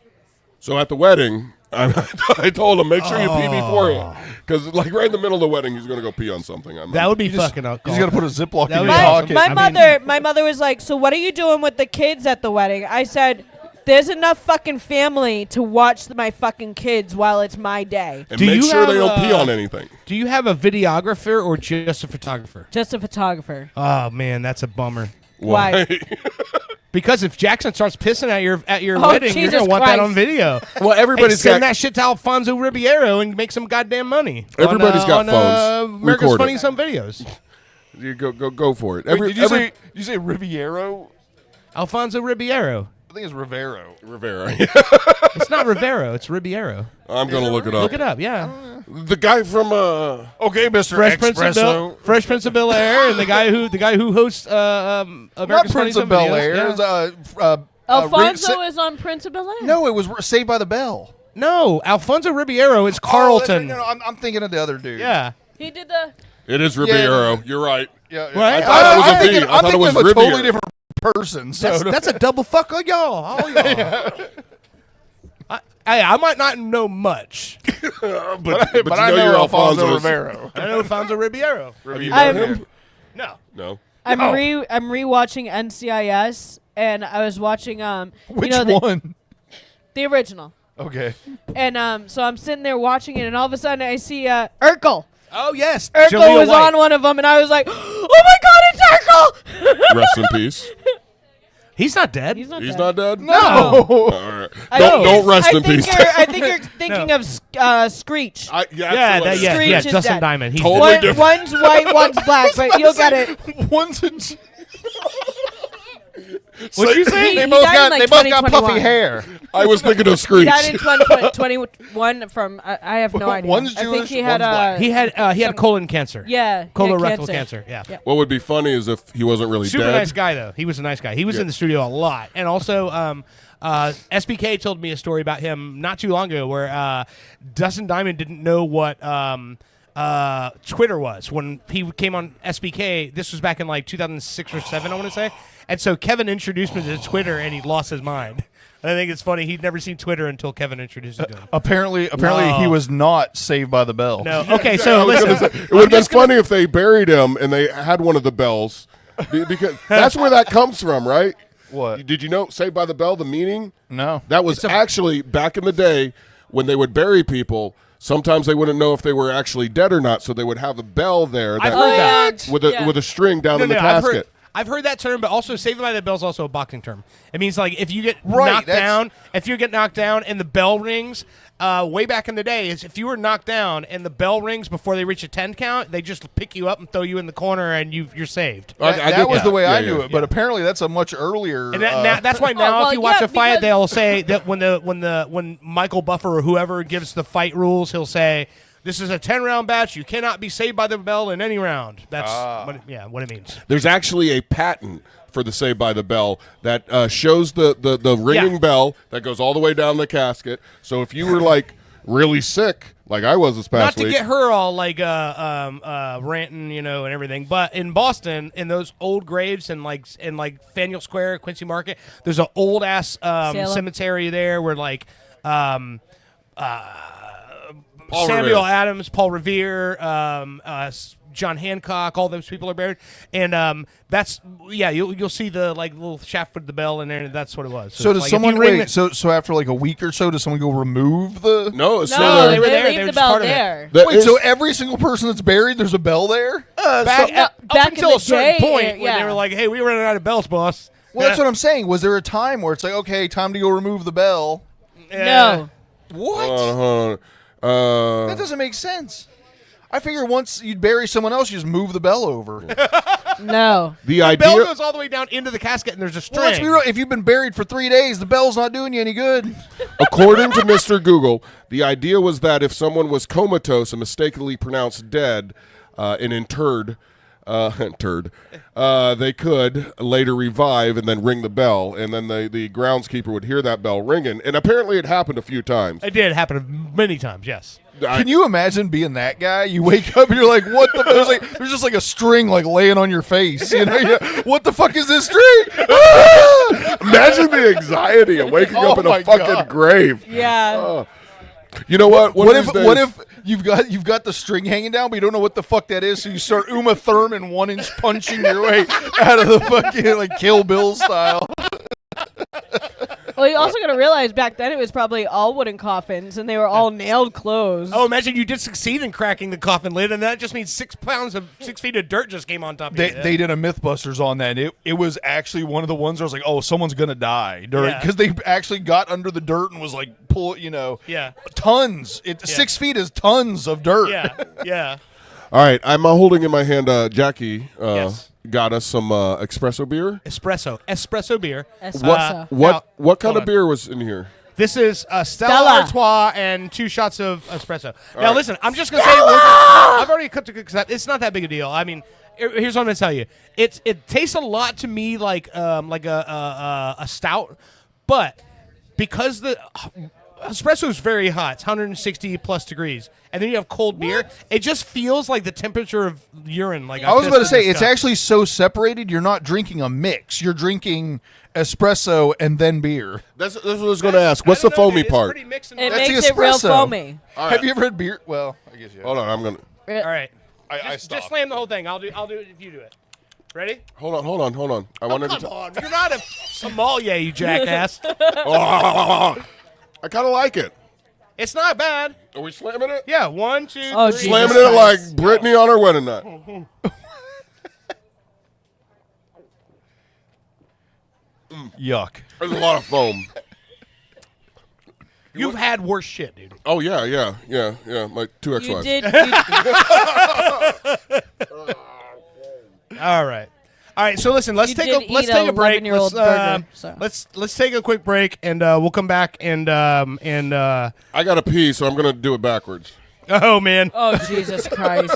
So at the wedding, I told him, make sure you pee beforehand. Because like right in the middle of the wedding, he's going to go pee on something. That would be fucking You just got to put a Ziploc That in would your be pocket. awesome. My mother was like, so what are you doing with the kids at the wedding? I said, there's enough fucking family to watch my fucking kids while it's my day. And Do make you sure they have, don't pee on anything. Do you have a videographer or just a photographer? Just a photographer. Oh man, that's a bummer. Why? Because if Jackson starts pissing at your Oh, wedding, you're Jesus gonna want that Christ. on video. Well, everybody's Send got that shit to Alfonso Ribeiro and make some goddamn money. Everybody's got phones. America's Record Funny it. Some videos. you go for it. Wait, did you say Riviero? Alfonso Ribeiro. I think it's Rivero. Rivera. It's not Rivero. It's Ribeiro. I'm gonna look it up. Look it up. Yeah. The guy from Okay, Mr. Fresh Prince of Fresh Prince of Bel Air, and the guy who hosts Not America's Funny Prince of Some Bel Videos. Air. Yeah. It was, Alfonso is on Prince of Bel-Air. No, it was Saved by the Bell. No, Alfonso Ribeiro is Carlton. Oh, I'm thinking of the other dude. Yeah. He did the... It is Ribeiro. You're right. Yeah, Right? I thought it was I'm a V. thinking, I thought it was of a Riviera. totally different person. So That's a double fuck on y'all. All y'all. I might not know much. but I you know you're Alfonso Alfonso's- Rivero. I know Alfonso Ribeiro. Have you I'm- met him? No. No. I'm rewatching NCIS, and I was watching Which you know, one? the original. Okay. And so I'm sitting there watching it, and all of a sudden I see Urkel. Oh yes, Urkel Jaleel was White. on one of them, and I was like, "Oh my God, it's Urkel!" Rest in peace. He's not dead. He's not He's dead. not dead. No. All right. I Don't think rest I in think peace. I think you're thinking of Screech. Absolutely. Screech is Justin dead. Diamond. He's Totally dead. different. One's white, one's black, but you'll get it. One's in. What'd you say? They He both died got in, like, they both got puffy 2021. hair. I was thinking of He Screech. died in 2021 from I have no idea. One's I think Jewish, he had one's black. He had colon cancer. yeah, he had Colorectal cancer. Yeah. Yeah. What would be funny is if he wasn't really Super dead. nice guy though. He was a nice guy. He was in the studio a lot, and also SBK told me a story about him not too long ago where Dustin Diamond didn't know what Twitter was when he came on SBK. This was back in like 2006 or 7, I want to say. And so Kevin introduced me to Twitter, and he lost his mind. I think it's funny. He'd never seen Twitter until Kevin introduced it to him. Apparently, No. he was not Saved by the Bell. No, okay, I so was gonna listen. say, it would have been funny if they buried him and they had one of the bells, because that's where that comes from, right? What? Did you know Saved by the Bell, the meaning? No. That was actually back in the day when they would bury people. Sometimes they wouldn't know if they were actually dead or not, so they would have a bell there I've that, heard that. with a string down in the casket. I've heard that term, but also Saved by the Bell is also a boxing term. It means like if you get Right, knocked that's- down, if you get knocked down and the bell rings, way back in the day, is if you were knocked down and the bell rings before they reach a 10 count, they just pick you up and throw you in the corner and you're saved. I That get was the way Yeah, I yeah. knew it, but apparently that's a much earlier. And that's why now well, if you watch yeah, a fight, because- they'll say that when Michael Buffer or whoever gives the fight rules, he'll say, "This is a 10-round match. You cannot be saved by the bell in any round." That's what it means. There's actually a patent for the Saved by the Bell that shows the ringing Yeah. bell that goes all the way down the casket. So if you were like really sick, like I was this Not past to week, get her all like ranting, and everything, but in Boston, in those old graves and like Faneuil Square, Quincy Market, there's an old ass Salem. cemetery there where like Paul Samuel Revere. Adams, Paul Revere, John Hancock, all those people are buried, and that's you'll see the like little shaft with the bell in there, and that's what it was. So it's does like, if someone you ring wait? So after like a week or so, does someone go remove the? No, it's still No, there. they were they there. They leave were the just bell part of it. there. That Wait, is- so every single person that's buried, there's a bell there? Back, up back in until the a certain day, point when yeah. they were like, "Hey, we ran out of bells, boss." Well, that's what I'm saying. Was there a time where it's like, okay, time to go remove the bell? No. What? Hold on. That doesn't make sense. I figure once you bury someone else, you just move the bell over. No. The The idea. bell goes all the way down into the casket, and there's a string. Well, let's be real. If you've been buried for 3 days, the bell's not doing you any good. According to Mr. Google, the idea was that if someone was comatose and mistakenly pronounced dead and interred, they could later revive and then ring the bell, and then the groundskeeper would hear that bell ringing. And apparently it happened a few times. It did happen many times, yes. Can you imagine being that guy? You wake up and you're like, "What the?" There's just like a string like laying on your face. You know, what the fuck is this string? Ah! Imagine the anxiety of waking Oh up in my a fucking God. grave. Yeah. You know what? What if you've got the string hanging down, but you don't know what the fuck that is? So you start Uma Thurman 1-inch punching your way out of the fucking like Kill Bill style. Well, you also got to realize back then it was probably all wooden coffins, and they were all nailed closed. Oh, imagine you did succeed in cracking the coffin lid, and that just means 6 feet of dirt just came on top of They, you. they did a MythBusters on that. It was actually one of the ones where I was like, oh, someone's gonna die during Yeah. because they actually got under the dirt and was like Yeah. tons. 6 feet is tons of dirt. Yeah. All right, I'm holding in my hand. Jackie Yes. got us some espresso beer. Espresso beer. Espresso. What kind hold of on. beer was in here? This is Stella Stella. Artois and 2 shots of espresso. Now, right. listen, I'm just going to say, I've already cooked it because it's not that big a deal. I mean, here's what I'm going to tell you. It tastes a lot to me like a stout, but because the espresso is very hot, it's 160 plus degrees, and then you have cold beer, it just feels like the temperature of urine. Like I was about to say, it's actually. actually so separated. You're not drinking a mix. You're drinking espresso and then beer. That's what I was going to ask. What's the foamy part? It That's the makes it real espresso. foamy. Have you ever had beer? Well, I guess you have. Hold on, I'm gonna. All right. I Just stopped. slam the whole thing. I'll do it if you do it. Ready? Hold on. I wanted Come to. on. You're not a sommelier, you jackass. I I kind of like it. It's not bad. Are we slamming it? Yeah, 1, 2, Oh, 3. Jesus Slamming it like Christ. Brittany on her wedding night. Yuck. There's a lot of foam. You've had worse shit, dude. Oh, yeah. My 2 You ex-wives. did. All right. All right, so listen, let's You take did let's eat take a a break. 11-year-old burger, so. Let's take a quick break, and we'll come back and I got to pee, so I'm going to do it backwards. oh man, Oh, Jesus Christ.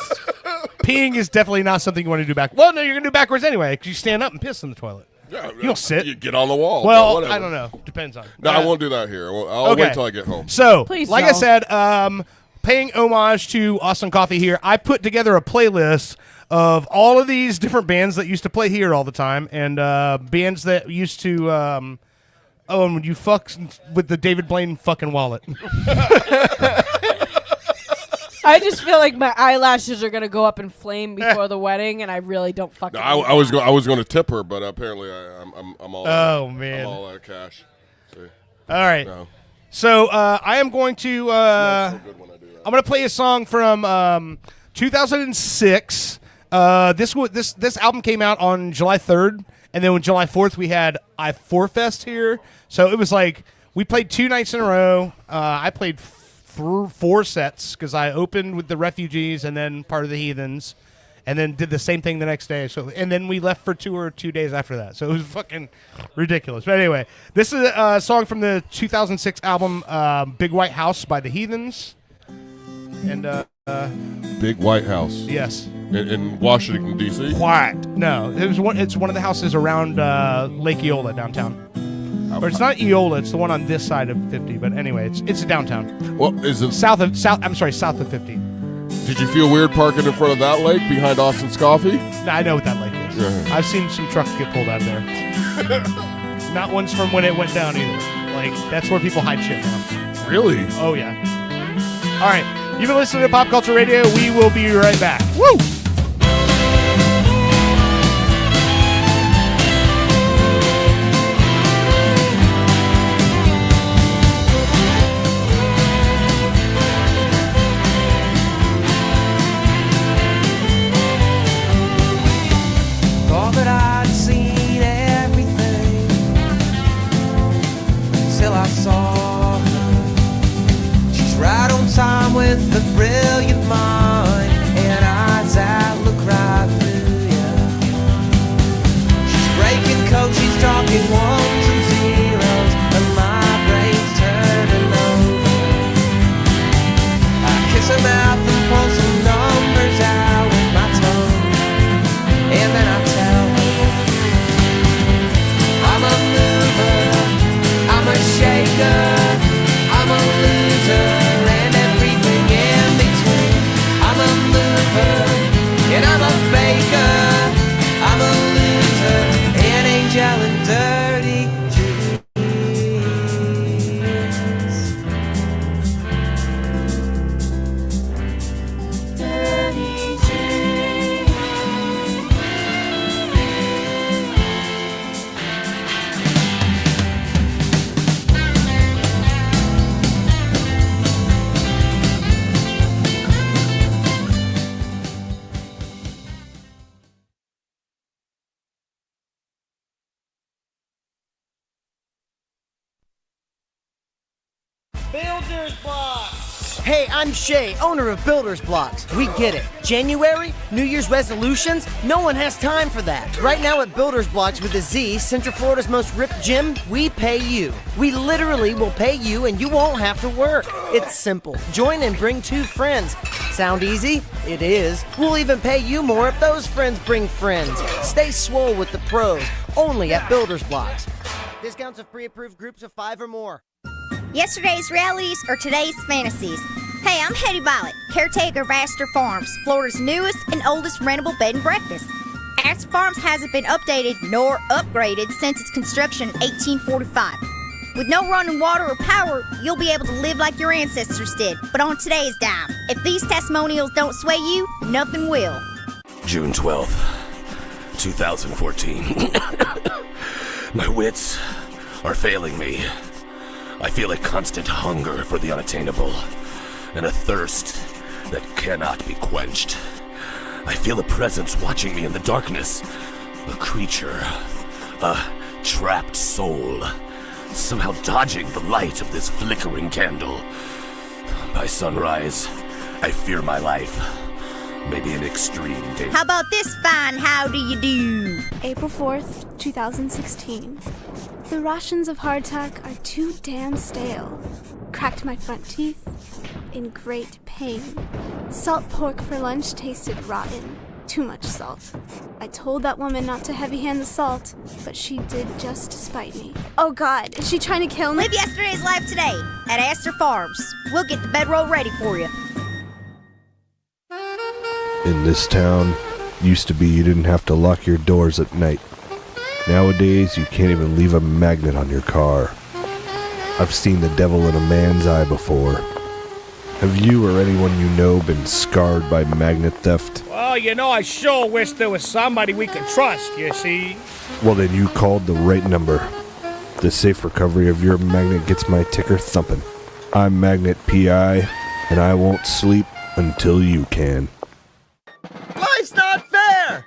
peeing is definitely not something you want to do back. Well, no, you're gonna do backwards anyway because you stand up and piss in the toilet. Yeah, You'll sit. You get on the wall. Well, whatever. I don't know. Depends on. No, I won't do that here. I'll Okay. wait till I get home. So, Please like I don't. said, paying homage to Austin Coffee here, I put together a playlist of all of these different bands that used to play here all the time, and bands that used to. And when you fuck with the David Blaine fucking wallet. I just feel like my eyelashes are gonna go up in flame before the wedding, and I really don't fucking. No, I was going to tip her, but apparently I'm all. Oh, man. I'm all out of cash. See? All right. No. So I am going to. So good when I do that. I'm going to play a song from 2006. This album came out on July 3rd, and then on July 4th we had I4 Fest here. So it was like we played 2 nights in a row. I played 4 sets because I opened with the Refugees and then part of the Heathens, and then did the same thing the next day. So and then we left for tour 2 days after that. So it was fucking ridiculous. But anyway, this is a song from the 2006 album Big White House by the Heathens, and Big White House yes. in Washington D.C. Quiet. No, it's one of the houses around Lake Eola downtown. Or it's not Eola, it's the one on this side of 50. But anyway, it's downtown, Well, is it? south of 50. Did you feel weird parking in front of that lake behind Austin's Coffee? Nah, I know what that lake is. Yeah. I've seen some trucks get pulled out of there. Not ones from when it went down either. Like that's where people hide shit now. Really? Oh yeah. All right, you've been listening to Pop Culture Radio. We will be right back. Woo! Thought that I'd seen everything till I saw her. She's right on time with a brilliant mind and eyes that look right through you. She's breaking codes, she's talking ones and zeros, and my brain's turning over. I kiss her mouth and pull some numbers out with my tongue, and then I tell her I'm a mover, I'm a shaker, I'm a loser, and everything in between. I'm a mover, and I'm a faker, I'm a loser, an angel in dirty dreams. Dirty dreams. Builders Blocks! Hey, I'm Shay, owner of Builders Blocks. We get it. January? New Year's resolutions? No one has time for that. Right now at Builders Blocks with a Z, Central Florida's most ripped gym, we pay you. We literally will pay you and you won't have to work. It's simple. Join and bring 2 friends. Sound easy? It is. We'll even pay you more if those friends bring friends. Stay swole with the pros, only at Builders Blocks. Discounts of pre-approved groups of 5 or more. Yesterday's realities or today's fantasies. Hey, I'm Hetty Violet, caretaker of Astor Farms, Florida's newest and oldest rentable bed and breakfast. Astor Farms hasn't been updated nor upgraded since its construction in 1845. With no running water or power, you'll be able to live like your ancestors did, but on today's dime. If these testimonials don't sway you, nothing will. June 12th, 2014. My wits are failing me. I feel a constant hunger for the unattainable, and a thirst that cannot be quenched. I feel a presence watching me in the darkness. A creature, a trapped soul, somehow dodging the light of this flickering candle. By sunrise, I fear my life. Maybe an extreme danger. How about this fine how do you do? April 4th, 2016. The rations of hardtack are too damn stale. Cracked my front teeth in great pain. Salt pork for lunch tasted rotten. Too much salt. I told that woman not to heavy-hand the salt, but she did just to spite me. Oh God, is she trying to kill me? Live yesterday's life today at Astor Farms. We'll get the bedroll ready for you. In this town, used to be you didn't have to lock your doors at night. Nowadays, you can't even leave a magnet on your car. I've seen the devil in a man's eye before. Have you or anyone you know been scarred by magnet theft? Well, I sure wish there was somebody we could trust, you see. Well, then you called the right number. The safe recovery of your magnet gets my ticker thumping. I'm Magnet PI, and I won't sleep until you can. Life's not fair!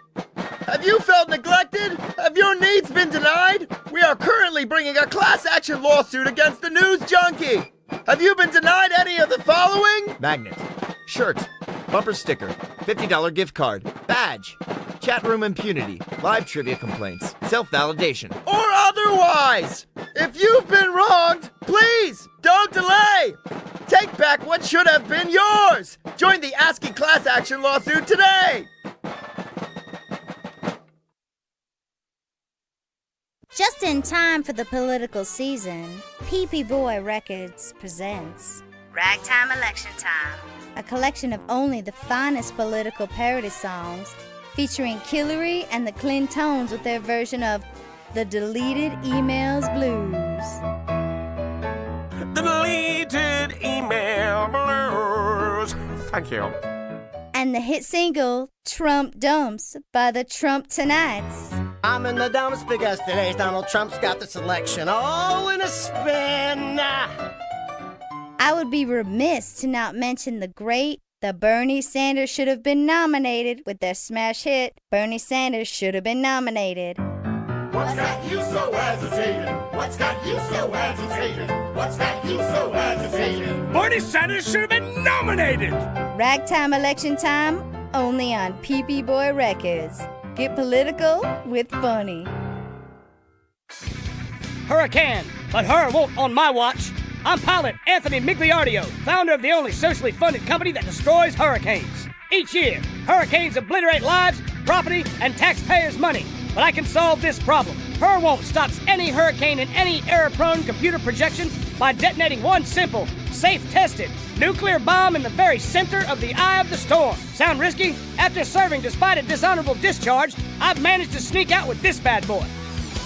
Have you felt neglected? Have your needs been denied? We are currently bringing a class action lawsuit against the News Junkie. Have you been denied any of the following? Magnet, shirt, bumper sticker, $50 gift card, badge, chat room impunity, live trivia complaints, self-validation, or otherwise. If you've been wronged, please don't delay. Take back what should have been yours. Join the ASCII class action lawsuit today. Just in time for the political season, PP Boy Records presents Ragtime Election Time, a collection of only the finest political parody songs featuring Killary and the Clintones with their version of the Deleted Emails Blues. The deleted email blues. Thank you. And the hit single Trump Dumps by the Trump Tonights. I'm in the dumps because today's Donald Trump's got the selection all in a spin. I would be remiss to not mention the Bernie Sanders should have been nominated with their smash hit, Bernie Sanders should have been nominated. What's got you so agitated? What's got you so agitated? What's got you so agitated? Bernie Sanders should have been nominated! Ragtime Election Time, only on PP Boy Records. Get political with funny. Hurricane, but her won't on my watch. I'm pilot Anthony Migliardio, founder of the only socially funded company that destroys hurricanes. Each year, hurricanes obliterate lives, property, and taxpayers' money. But I can solve this problem. Her won't stops any hurricane in any error-prone computer projection by detonating one simple, safe-tested nuclear bomb in the very center of the eye of the storm. Sound risky? After serving despite a dishonorable discharge, I've managed to sneak out with this bad boy.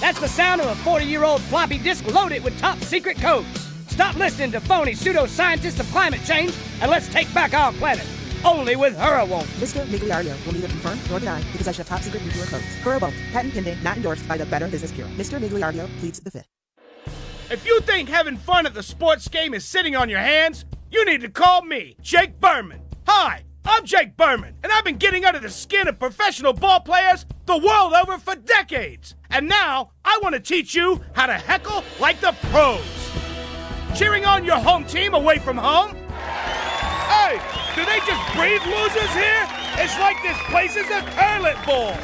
That's the sound of a 40-year-old floppy disk loaded with top-secret codes. Stop listening to phony pseudoscientists of climate change, and let's take back our planet. Only with her won't. Mr. Migliario will neither confirm nor deny the possession of top-secret nuclear codes. Her won't. Patent pending, not endorsed by the Better Business Bureau. Mr. Migliario pleads the fifth. If you think having fun at the sports game is sitting on your hands, you need to call me, Jake Berman. Hi, I'm Jake Berman, and I've been getting under the skin of professional ball players the world over for decades. And now, I want to teach you how to heckle like the pros. Cheering on your home team away from home? Hey, do they just breed losers here? It's like this place is a toilet bowl.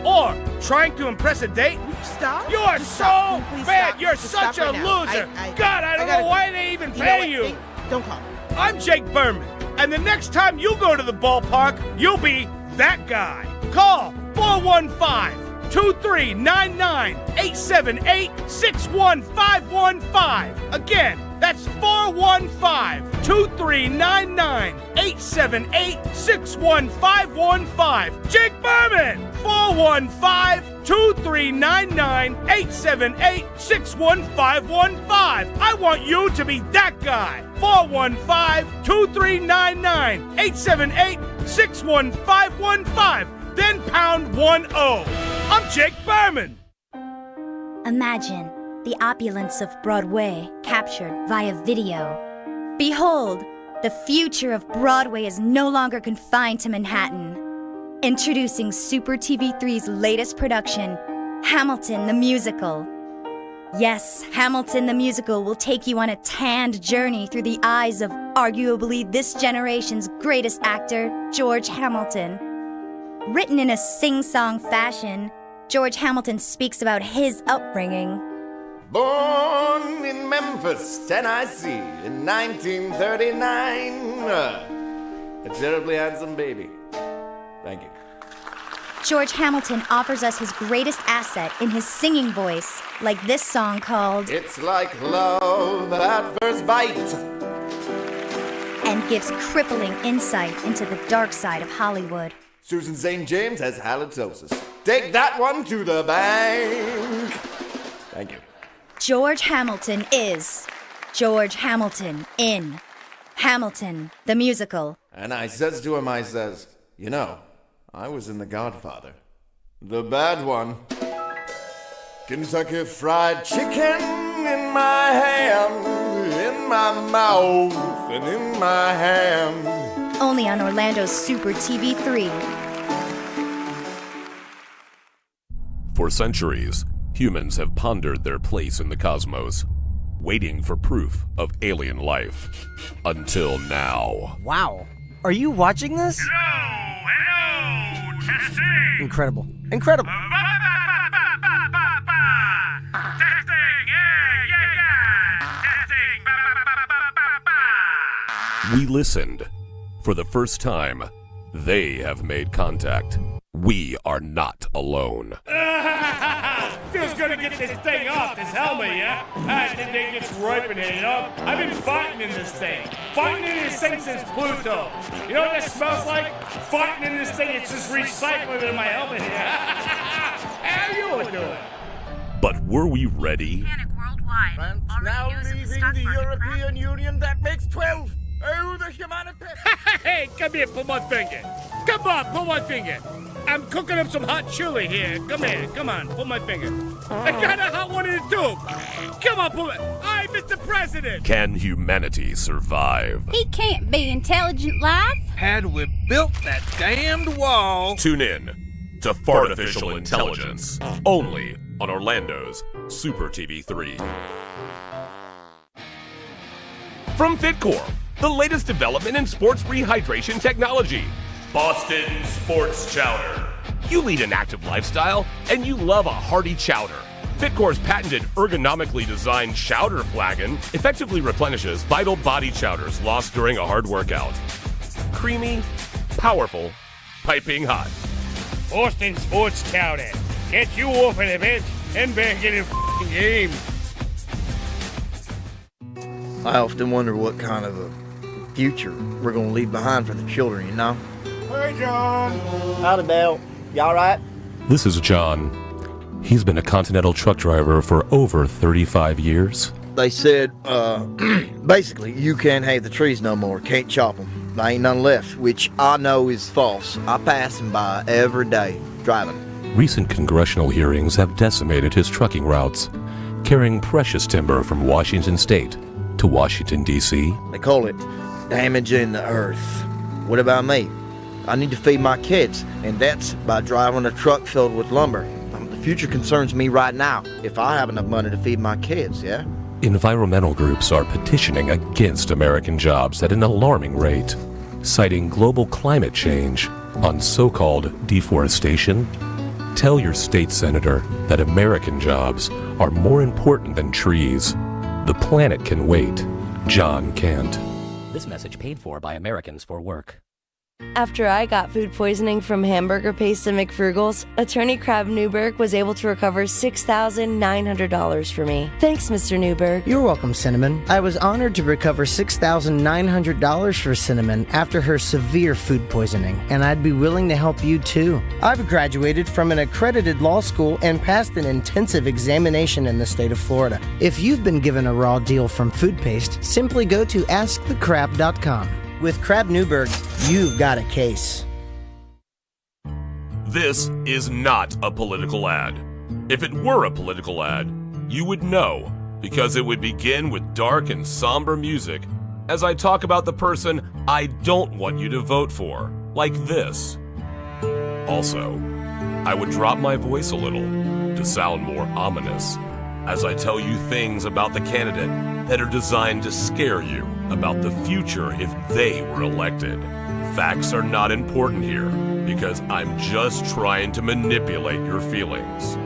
Or trying to impress a date? Stop. You are Just so stop. Please bad. stop. You're Just such stop a right now. loser. I God, I don't know why they even pay you. Don't call. I'm Jake Berman, and the next time you go to the ballpark, you'll be that guy. Call 415-239-9-878-61515. Again, that's 415-239-9-878-61515. Jake Berman! 415-239-9-878-61515. I want you to be that guy. 415-239-9-878-61515. Then pound 10. I'm Jake Berman. Imagine the opulence of Broadway captured via video. Behold, the future of Broadway is no longer confined to Manhattan. Introducing Super TV3's latest production, Hamilton the Musical. Yes, Hamilton the Musical will take you on a tanned journey through the eyes of arguably this generation's greatest actor, George Hamilton. Written in a sing-song fashion, George Hamilton speaks about his upbringing. Born in Memphis, Tennessee in 1939. A terribly handsome baby. Thank you. George Hamilton offers us his greatest asset in his singing voice, like this song called It's Like Love at First Bite, and gives crippling insight into the dark side of Hollywood. Susan St. James has halitosis. Take that one to the bank. Thank you. George Hamilton is George Hamilton in Hamilton the Musical. And I says to him, I says, you know, I was in The Godfather. The bad one. Kentucky Fried Chicken in my hand, in my mouth, and in my hand. Only on Orlando's Super TV3. For centuries, humans have pondered their place in the cosmos, waiting for proof of alien life. Until now. Wow. Are you watching this? Hello, testing. Incredible. Incredible. Testing, yeah. Testing. We listened. For the first time, they have made contact. We are not alone. Feels good to get this thing off, this helmet, yeah? This thing gets ripening, you know? I've been fighting in this thing. Fighting in this thing since Pluto. You know what that smells like? Fighting in this thing, it's just recycling in my helmet here. How you doing? But were we ready? France now leaving the European Union, that makes 12. Oh, the humanity. Hey, come here, pull my finger. Come on, pull my finger. I'm cooking up some hot chili here. Come here, come on, pull my finger. I got a hot one in the tube. Come on, pull it. Hi, Mr. President. Can humanity survive? He can't be intelligent life. Had we built that damned wall. Tune in to Fartificial Intelligence, only on Orlando's Super TV3. From Fitcore, the latest development in sports rehydration technology. Boston Sports Chowder. You lead an active lifestyle, and you love a hearty chowder. Fitcore's patented ergonomically designed chowder flagon effectively replenishes vital body chowders lost during a hard workout. Creamy, powerful, piping hot. Boston Sports Chowder. Get you off of the bench and back in the f***ing game. I often wonder what kind of a future we're going to leave behind for the children, you know? Hey, John. Howdy, Dale. You all right? This is John. He's been a Continental truck driver for over 35 years. They said, basically, you can't have the trees no more, can't chop them. There ain't none left, which I know is false. I pass them by every day, driving. Recent congressional hearings have decimated his trucking routes, carrying precious timber from Washington State to Washington, D.C. They call it damaging the earth. What about me? I need to feed my kids, and that's by driving a truck filled with lumber. The future concerns me right now, if I have enough money to feed my kids, yeah? Environmental groups are petitioning against American jobs at an alarming rate, citing global climate change on so-called deforestation. Tell your state senator that American jobs are more important than trees. The planet can wait. John can't. This message paid for by Americans for Work. After I got food poisoning from hamburger paste at McFrugal's, attorney Crab Newberg was able to recover $6,900 for me. Thanks, Mr. Newberg. You're welcome, Cinnamon. I was honored to recover $6,900 for Cinnamon after her severe food poisoning, and I'd be willing to help you too. I've graduated from an accredited law school and passed an intensive examination in the state of Florida. If you've been given a raw deal from food paste, simply go to AskTheCrab.com. With Crab Newberg, you've got a case. This is not a political ad. If it were a political ad, you would know, because it would begin with dark and somber music as I talk about the person I don't want you to vote for, like this. Also, I would drop my voice a little to sound more ominous as I tell you things about the candidate that are designed to scare you about the future if they were elected. Facts are not important here because I'm just trying to manipulate your feelings.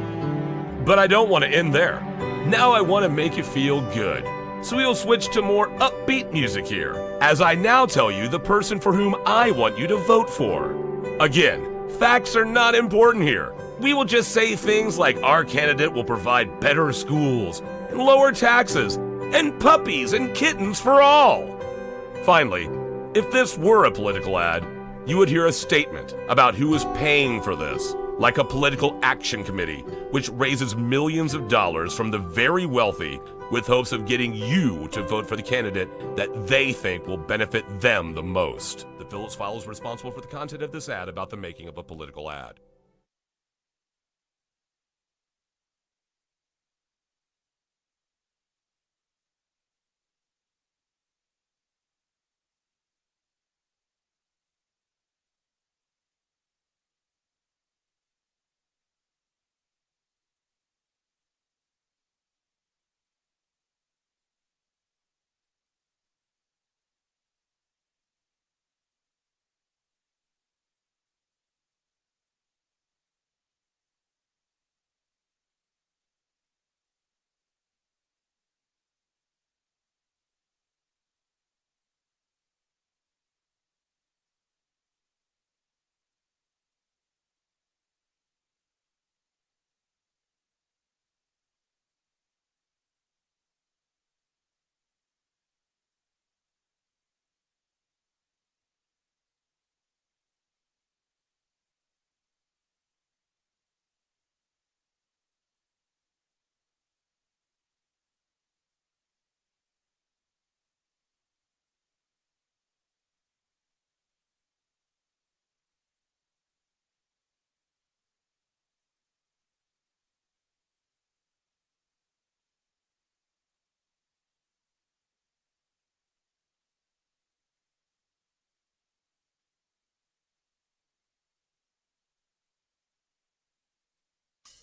But I don't want to end there. Now I want to make you feel good. So we'll switch to more upbeat music here, as I now tell you the person for whom I want you to vote for. Again, facts are not important here. We will just say things like our candidate will provide better schools, and lower taxes, and puppies and kittens for all. Finally, if this were a political ad, you would hear a statement about who is paying for this, like a political action committee, which raises millions of dollars from the very wealthy with hopes of getting you to vote for the candidate that they think will benefit them the most. The Phillips File is responsible for the content of this ad about the making of a political ad.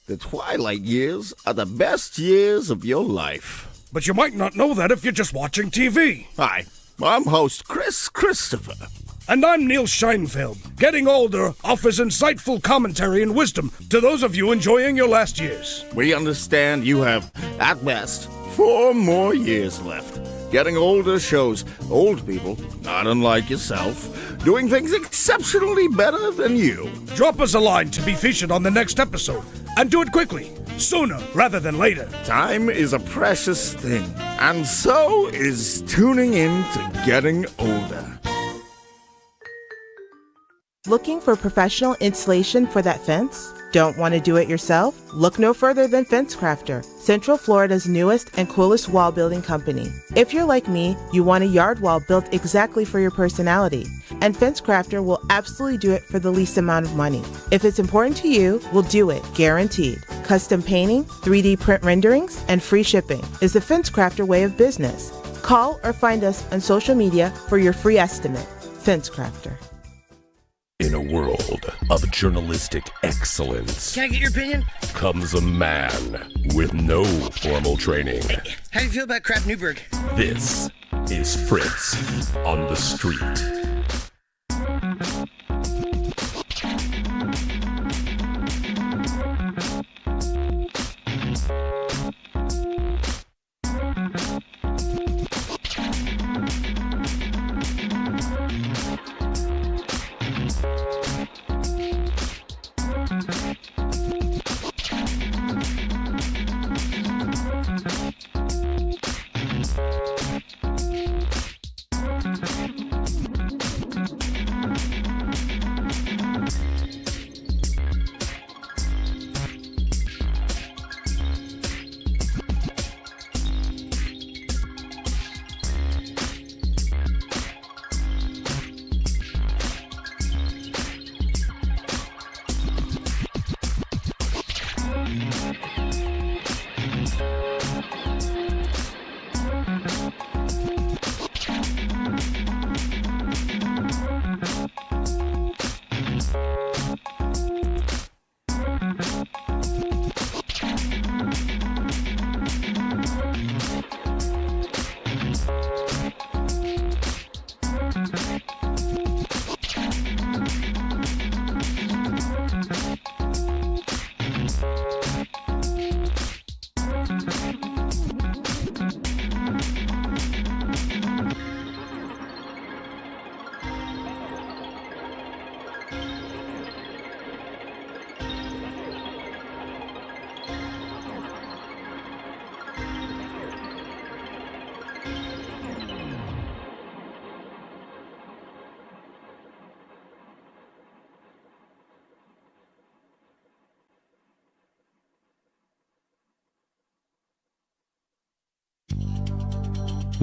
The twilight years are the best years of your life. But you might not know that if you're just watching TV. Hi, I'm host Chris Christopher. And I'm Neil Scheinfeld. Getting older offers insightful commentary and wisdom to those of you enjoying your last years. We understand you have, at best, 4 more years left. Getting older shows old people, not unlike yourself, doing things exceptionally better than you. Drop us a line to be featured on the next episode. And do it quickly, sooner rather than later. Time is a precious thing, and so is tuning in to Getting Older. Looking for professional installation for that fence? Don't want to do it yourself? Look no further than FenceCrafter, Central Florida's newest and coolest wall building company. If you're like me, you want a yard wall built exactly for your personality, and FenceCrafter will absolutely do it for the least amount of money. If it's important to you, we'll do it, guaranteed. Custom painting, 3D print renderings, and free shipping is the FenceCrafter way of business. Call or find us on social media for your free estimate. FenceCrafter. In a world of journalistic excellence, Can I get your opinion? comes a man with no formal training. How do you feel about Kraft Newberg? This is Fritz on the Street.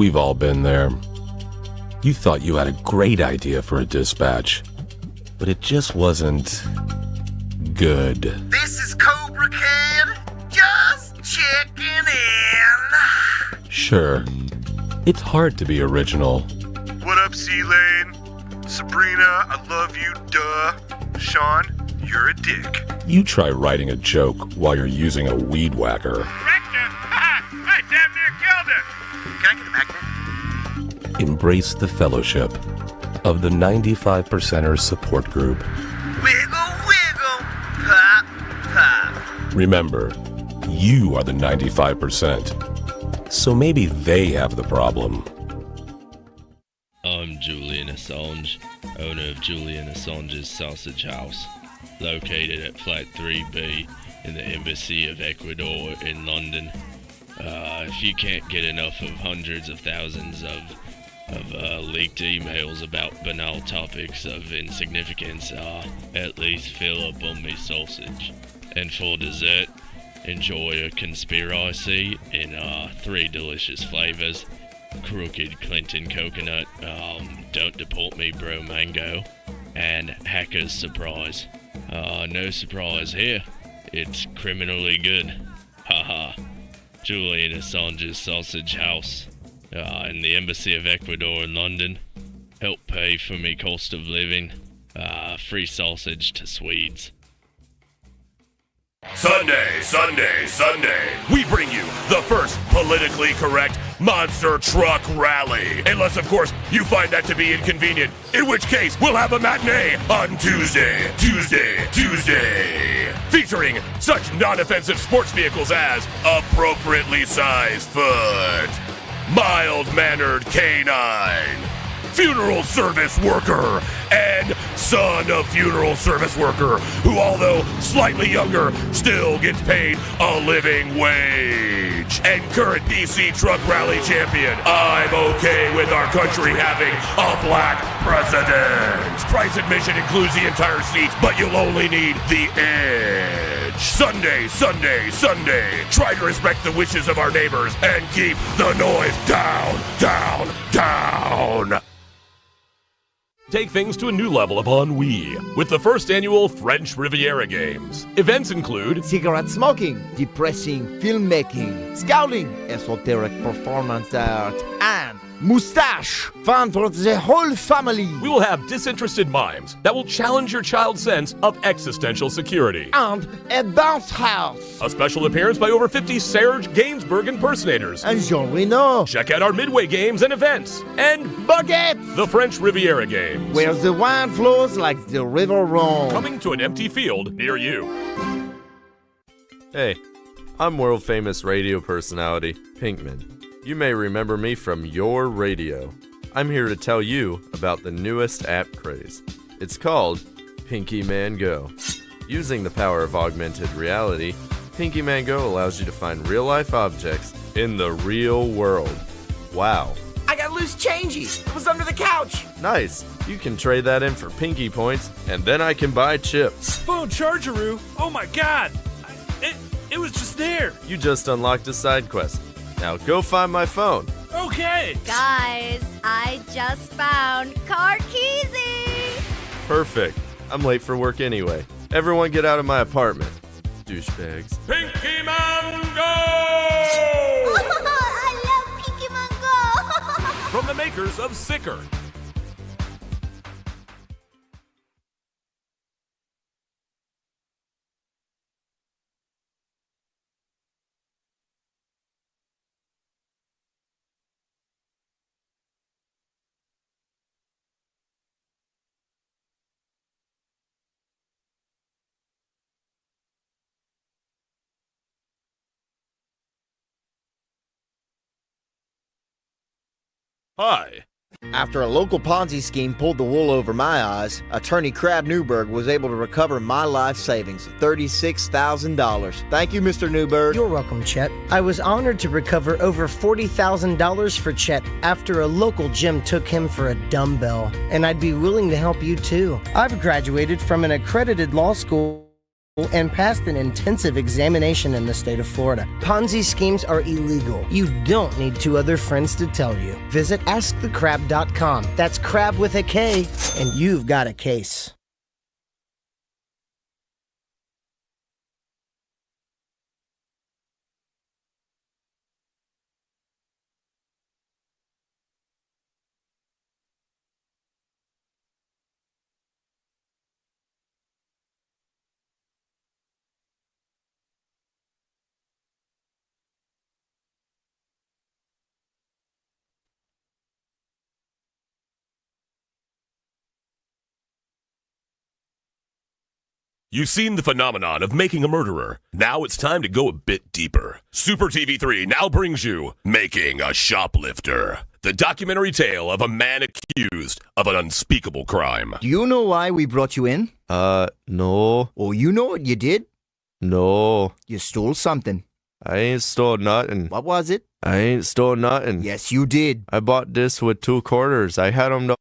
We've all been there. You thought you had a great idea for a dispatch, but it just wasn't good. This is Cobra Kid. Just checking in. Sure, it's hard to be original. What up, C-Lane? Sabrina, I love you, duh. Sean, you're a dick. You try writing a joke while you're using a weed whacker. I damn near killed it! Can I get a magnet? Embrace the fellowship of the 95%ers support group. Wiggle, wiggle. Pop, pop. Remember, you are the 95%. So maybe they have the problem. I'm Julian Assange, owner of Julian Assange's Sausage House, located at Flat 3B in the Embassy of Ecuador in London. If you can't get enough of hundreds of thousands of leaked emails about banal topics of insignificance, at least fill up on me sausage. And for dessert, enjoy a conspiracy in 3 delicious flavors. Crooked Clinton coconut, don't deport me bro mango, and hacker's surprise. No surprise here, it's criminally good. Haha. Julian Assange's Sausage House, in the Embassy of Ecuador in London. Help pay for me cost of living. Free sausage to Swedes. Sunday, we bring you the first politically correct monster truck rally. Unless, of course, you find that to be inconvenient, in which case we'll have a matinee on Tuesday. Featuring such non-offensive sports vehicles as appropriately sized foot, mild-mannered canine, funeral service worker, and son of funeral service worker, who, although slightly younger, still gets paid a living wage. And current DC truck rally champion, I'm okay with our country having a black president. Price admission includes the entire seat, but you'll only need the edge. Sunday. Try to respect the wishes of our neighbors and keep the noise down. Take things to a new level upon Wii with the first annual French Riviera Games. Events include cigarette smoking, depressing filmmaking, scouting, esoteric performance art, and mustache. Fun for the whole family. We will have disinterested mimes that will challenge your child's sense of existential security. And a bounce house. A special appearance by over 50 Serge Gainsbourg impersonators. And Jean Reno. Check out our Midway games and events. And Baguettes. The French Riviera Games. Where the wine flows like the river Rhone. Coming to an empty field near you. Hey, I'm world-famous radio personality, Pinkman. You may remember me from your radio. I'm here to tell you about the newest app craze. It's called Pinky Man Go. Using the power of augmented reality, Pinky Man Go allows you to find real-life objects in the real world. Wow. I got loose changey. It was under the couch. Nice. You can trade that in for Pinky points, and then I can buy chips. Phone chargeroo. Oh my god. It was just there. You just unlocked a side quest. Now go find my phone. Okay. Guys, I just found Carkeezy. Perfect. I'm late for work anyway. Everyone get out of my apartment. Douchebags. Pinky Man Go! I love Pinky Man Go. From the makers of Sicker. Hi. After a local Ponzi scheme pulled the wool over my eyes, attorney Crab Newberg was able to recover my life savings, $36,000. Thank you, Mr. Newberg. You're welcome, Chet. I was honored to recover over $40,000 for Chet after a local gym took him for a dumbbell, and I'd be willing to help you too. I've graduated from an accredited law school and passed an intensive examination in the state of Florida. Ponzi schemes are illegal. You don't need two other friends to tell you. Visit AskTheCrab.com. That's crab with a K, and you've got a case. You've seen the phenomenon of making a murderer. Now it's time to go a bit deeper. Super TV3 now brings you Making a Shoplifter, the documentary tale of a man accused of an unspeakable crime. Do you know why we brought you in? No. Oh, you know what you did? No. You stole something. I ain't stole nothing. What was it? I ain't stole nothing. Yes, you did. I bought this with 2 quarters. I had them to...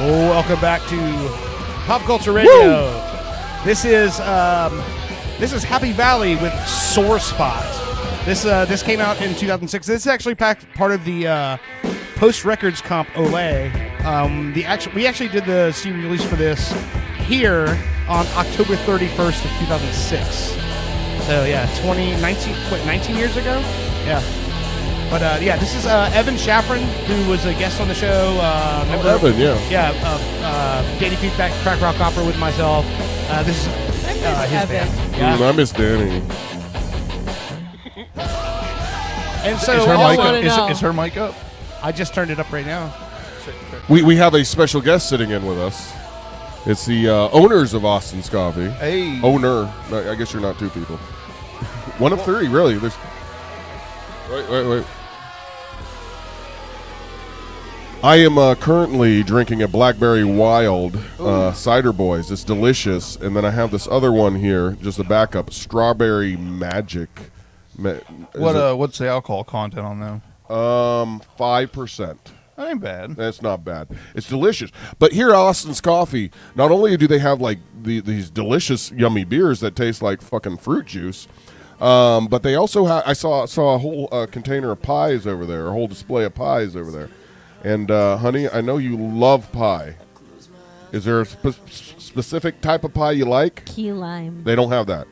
Welcome back to Pop Culture Radio. This is Happy Valley with Sore Spot. This came out in 2006. This is actually part of the Post Records Comp Olay. We actually did the CD release for this here on October 31st of 2006. So yeah, 19 years ago? Yeah. But yeah, this is Evan Shaffron, who was a guest on the show. Evan, yeah. Yeah, Danny Feedback, Crack Rock Opera with myself. This is his band. Yeah. I miss Danny. And so is her mic up? Is her mic up? I just turned it up right now. We have a special guest sitting in with us. It's the owners of Austin's Coffee. Hey. Owner. I guess you're not 2 people. One of 3, really. There's. Wait. I am currently drinking a Blackberry Wild Cider Boys. It's delicious. And then I have this other one here, just a backup, Strawberry Magic. What's the alcohol content on them? 5%. That ain't bad. That's not bad. It's delicious. But here at Austin's Coffee, not only do they have like these delicious, yummy beers that taste like fucking fruit juice, but they also have. I saw a whole container of pies over there, a whole display of pies over there. And honey, I know you love pie. Is there a specific type of pie you like? Key lime. They don't have that.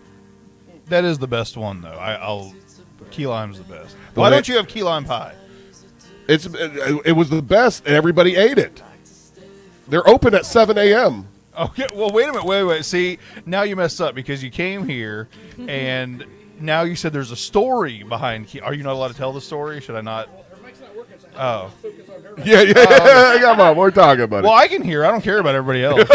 That is the best one, though. Key lime's the best. Why don't you have key lime pie? It was the best, and everybody ate it. They're open at 7 a.m. Okay, well, wait a minute. Wait. See, now you messed up because you came here, and now you said there's a story behind Are you not allowed to tell the story? Should I not? Oh. Yeah. Come on, we're talking about it. Well, I can hear. I don't care about everybody else.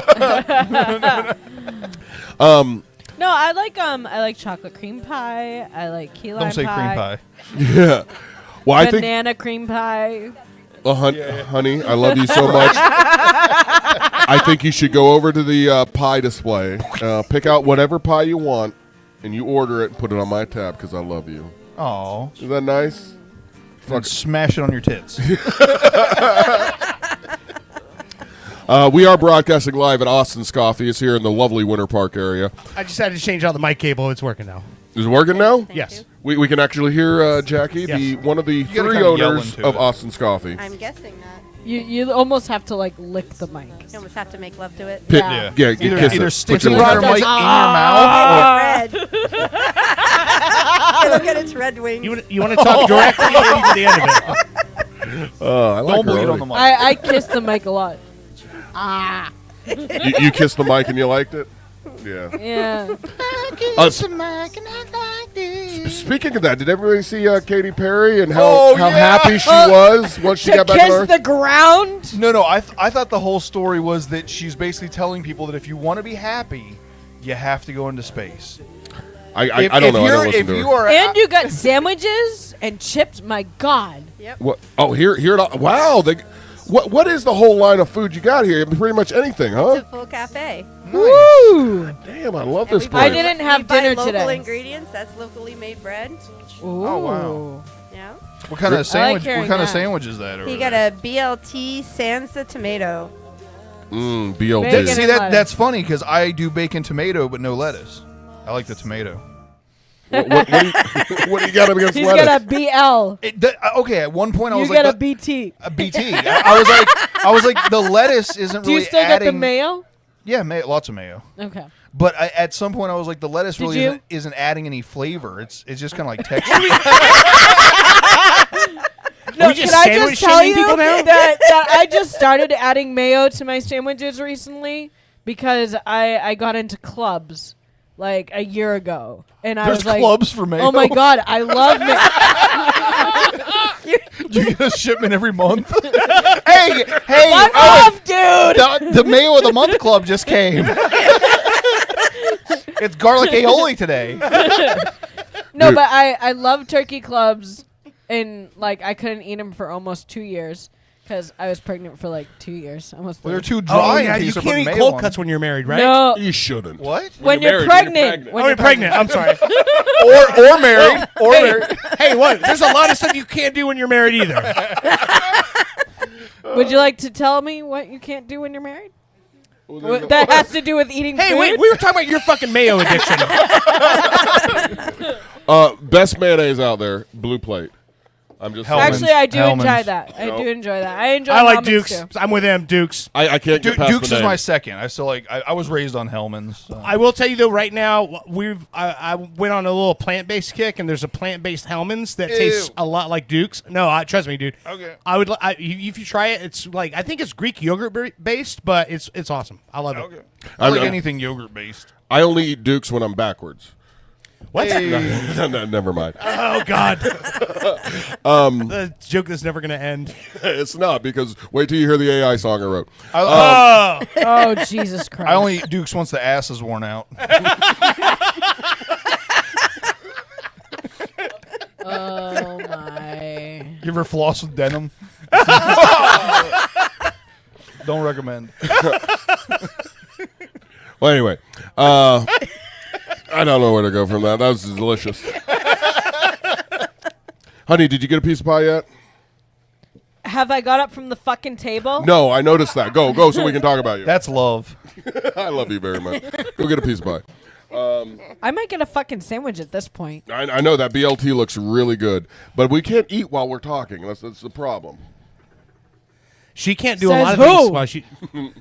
No, I like chocolate cream pie. I like key lime Don't say pie. cream pie. Yeah. Well, Banana cream pie. Well, honey, I love you so much. I think you should go over to the pie display, pick out whatever pie you want, and you order it and put it on my tab because I love you. Oh, is that nice? Fuck, smash it on your tits. We are broadcasting live at Austin's Coffee. It's here in the lovely Winter Park area. I just had to change out the mic cable. It's working now. Is it working now? Yes. We can actually hear Jackie, one of the You gotta 3 kinda yell owners into of it. Austin's Coffee. I'm guessing that. You almost have to like lick the mic. You almost have to make love to it. Yeah, Either kiss it. stick Put your your lips mic on in it. your mouth. Look at its red wings. You want to talk directly into the end of it. I like Don't her bleed on already. the mic. I kiss the mic a lot. Ah. You kissed the mic and you liked it? Yeah. Yeah. Speaking of that, did everybody see Katy Perry and how happy she was once she To got back on kiss Earth? the ground? No, I thought the whole story was that she's basically telling people that if you want to be happy, you have to go into space. I don't know. I don't listen If to you her. are, And you got sandwiches and chips. My God. Yep. What? Oh, here it all. Wow. What is the whole line of food you got here? Pretty much anything, huh? It's a full cafe. Woo! Damn, I love this we place. I didn't have we buy dinner local today. ingredients. That's locally made bread. Ooh. Oh, wow. Yeah. What kind of sandwich? hearing What kind of that. sandwich is that? He got a BLT sans the tomato. BLT. Bacon See and that? lettuce. That's funny because I do bacon tomato, but no lettuce. I like the tomato. What do you got against He's lettuce? got a BL. Okay, at one point I You was got like, a BT. a BT. I was like, the lettuce isn't Do really you still adding. get the mayo? Yeah, lots of mayo. Okay. But at some point I was like, the lettuce Did really you? isn't adding any flavor. It's just kind of like texture. No, we just can I sandwich just tell shaming you people now? that I just started adding mayo to my sandwiches recently because I got into clubs like a year ago, and I There's was like, clubs for mayo? Oh my God, I love mayo. You get a shipment every month. hey, Fuck off, dude. The Mayo of the Month Club just came. It's garlic aioli today. No, but I love turkey clubs, and like I couldn't eat them for almost 2 years because I was pregnant for like 2 years. Almost. Well, they're too Oh, dry. yeah, you can't eat cold cuts when you're married, right? No. You shouldn't. What? When you're pregnant. When you're pregnant. I'm sorry. or married. Or hey, married. hey, what? There's a lot of stuff you can't do when you're married either. Would you like to tell me what you can't do when you're married? What, that has to do with eating Hey, food? wait, we were talking about your fucking mayo addiction. Best mayonnaise out there, Blue Plate. I'm just Actually, I do enjoy Hellman's. that. I No. do enjoy that. I enjoy I like Hellman's Dukes. too. I'm with them, Dukes. I can't get past Dukes the is name. my second. I still like. I was raised on Hellman's. So. I will tell you though, right now I went on a little plant-based kick, and there's a plant-based Hellman's that tastes a lot like Dukes. No, trust me, dude. Okay. If you try it, it's like I think it's Greek yogurt based, but it's awesome. I love it. Okay. I like anything yogurt based. I only eat Dukes when I'm backwards. What? No, never mind. Oh God. The joke that's never gonna end. It's not, because wait till you hear the AI song I wrote. Oh, Jesus Christ. I only eat Dukes once the ass is worn out. Oh my. You ever floss with denim? Don't recommend. Well, anyway, I don't know where to go from that. That was delicious. Honey, did you get a piece of pie yet? Have I got up from the fucking table? No, I noticed that. Go, so we can talk about you. That's love. I love you very much. Go get a piece of pie. I might get a fucking sandwich at this point. I know that BLT looks really good, but we can't eat while we're talking. That's the problem. She can't do a Says lot of who? things while she.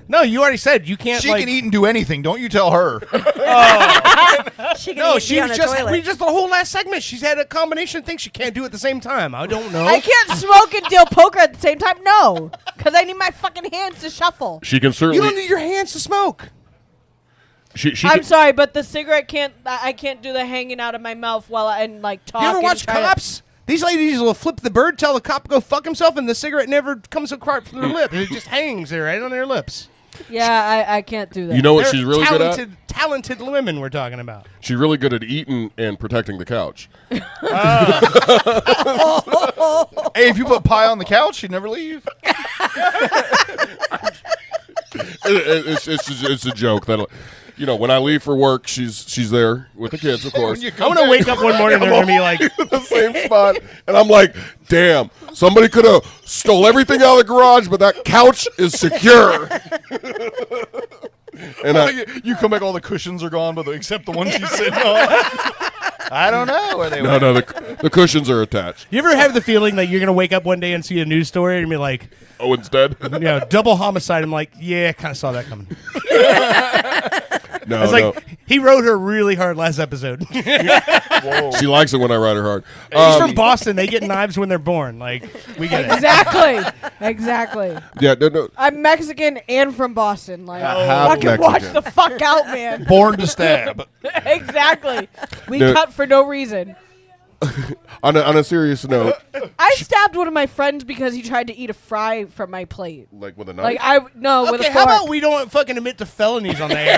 No, you already said you can't. She like, can eat and do anything. Don't you tell her. She can No, eat she be on was the just toilet. we just the whole last segment. She's had a combination of things she can't do at the same time. I don't know. I can't smoke and deal poker at the same time. No, because I need my fucking hands to shuffle. She can You certainly. don't need your hands to smoke. She I'm can- sorry, but the cigarette can't. I can't do the hanging out of my mouth while I like talk. You ever and watch try to- Cops? These ladies will flip the bird, tell the cop to go fuck himself, and the cigarette never comes apart from their lip. It just hangs there right on their lips. Yeah, I can't do that. You know what They're she's really good at? talented women we're talking about. She's really good at eating and protecting the couch. Hey, if you put pie on the couch, she'd never leave. It's a joke. you know, when I leave for work, she's there with the kids, of course. I'm gonna wake up one morning and they're gonna be like the same spot, and I'm like, damn, somebody could have stole everything out of the garage, but that couch is secure. And you come back, all the cushions are gone, but except the one she's sitting on. I don't know where they went. No, the cushions are attached. You ever have the feeling that you're gonna wake up one day and see a news story and be like, Owen's dead? You know, double homicide. I'm like, yeah, kind of saw that coming. No, it's like he rode her really hard last episode. She likes it when I ride her hard. He's from Boston. They get knives when they're born. Like, we get it. Exactly. Yeah, no. I'm Mexican and from Boston. Like, Half fucking watch Mexican. the fuck out, man. Born to stab. Exactly. We No. cut for no reason. On a serious note, I stabbed one of my friends because he tried to eat a fry from my plate. like with a knife. With a Okay, fork. how about we don't fucking admit to felonies on the air?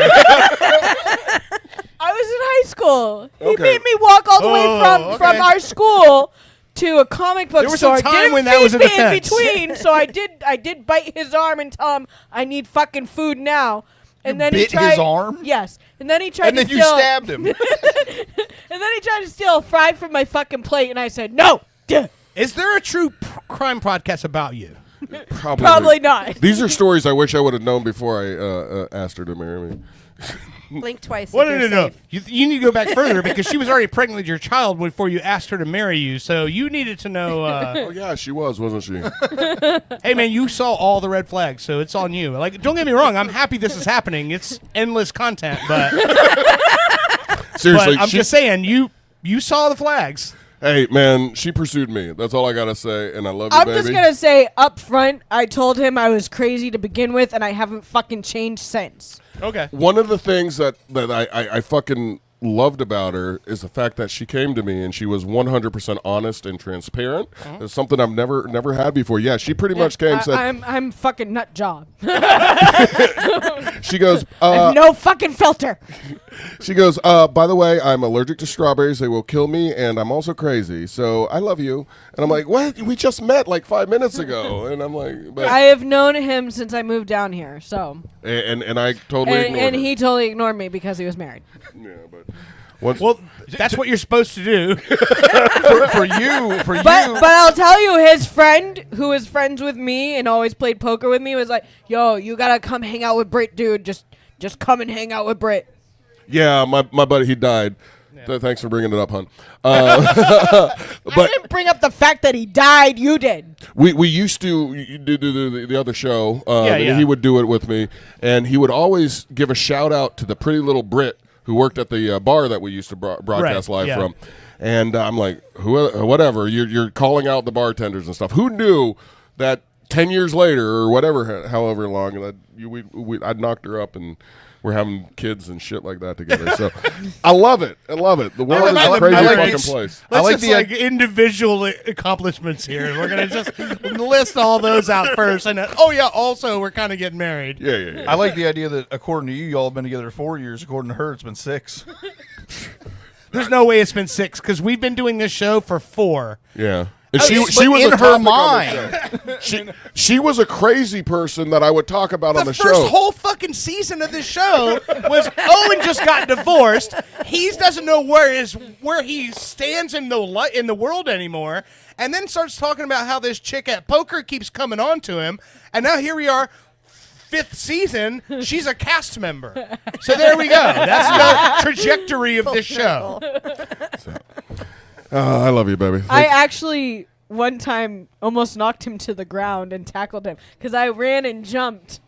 I was in high school. He Okay. made me walk all the way Oh, from okay. our school to a comic book There was store. some time Didn't when that was feed a me in defense. between, so I did bite his arm and tell him I need fucking food now. And then he bit tried, his arm? Yes. And then he tried And to then you steal, stabbed him. And then he tried to steal a fry from my fucking plate, and I said no. Duh. Is there a true crime podcast about you? Probably not. These are stories I wish I would have known before I asked her to marry me. Blink twice. Well, if no. you're safe. You need to go back further because she was already pregnant with your child before you asked her to marry you. So you needed to know. Oh yeah, she was, wasn't she? Hey man, you saw all the red flags, so it's on you. Like, don't get me wrong, I'm happy this is happening. It's endless content, but Seriously, but I'm just saying you saw the flags. Hey man, she pursued me. That's all I gotta say, and I love you, I'm baby. just gonna say up front, I told him I was crazy to begin with, and I haven't fucking changed since. Okay. One of the things that I fucking loved about her is the fact that she came to me and she was 100% honest and transparent. It's something I've never had before. Yeah, she pretty much came and said, I'm fucking nut job. she goes, I have no fucking filter. She goes, by the way, I'm allergic to strawberries. They will kill me, and I'm also crazy. So I love you. And I'm like, what? We just met like 5 minutes ago. And I'm like, but I have known him since I moved down here, so. and I totally ignored And her. he totally ignored me because he was married. Yeah, but once, Well, that's what you're supposed to do. for you. But I'll tell you, his friend, who is friends with me and always played poker with me, was like, "Yo, you gotta come hang out with Britt, dude. Just come and hang out with Britt." yeah, my buddy, he died. Thanks for bringing it up, hon. I But didn't bring up the fact that he died. You did. we used to do the other show. Yeah. And he would do it with me, and he would always give a shout out to the pretty little Brit who worked at the bar that we used to broadcast live from. And I'm like, whatever. You're calling out the bartenders and stuff. Who knew that 10 years later or whatever, however long, that I'd knocked her up and we're having kids and shit like that together. So I love it. The world is a crazy fucking place. Let's just individual accomplishments here. We're gonna just list all those out first, and then, also we're kind of getting married. Yeah. I like the idea that according to you, y'all have been together 4 years. According to her, it's been 6. There's no way it's been 6 because we've been doing this show for 4. Yeah. And But she was in a her topic on the show. She was a crazy person that I would talk about on the The show. first whole fucking season of this show was Owen just got divorced. He doesn't know where he stands in the world anymore, and then starts talking about how this chick at poker keeps coming on to him, and now here we are. 5th season, she's a cast member. So there we go. That's the trajectory of this show. I love you, baby. I actually one time almost knocked him to the ground and tackled him because I ran and jumped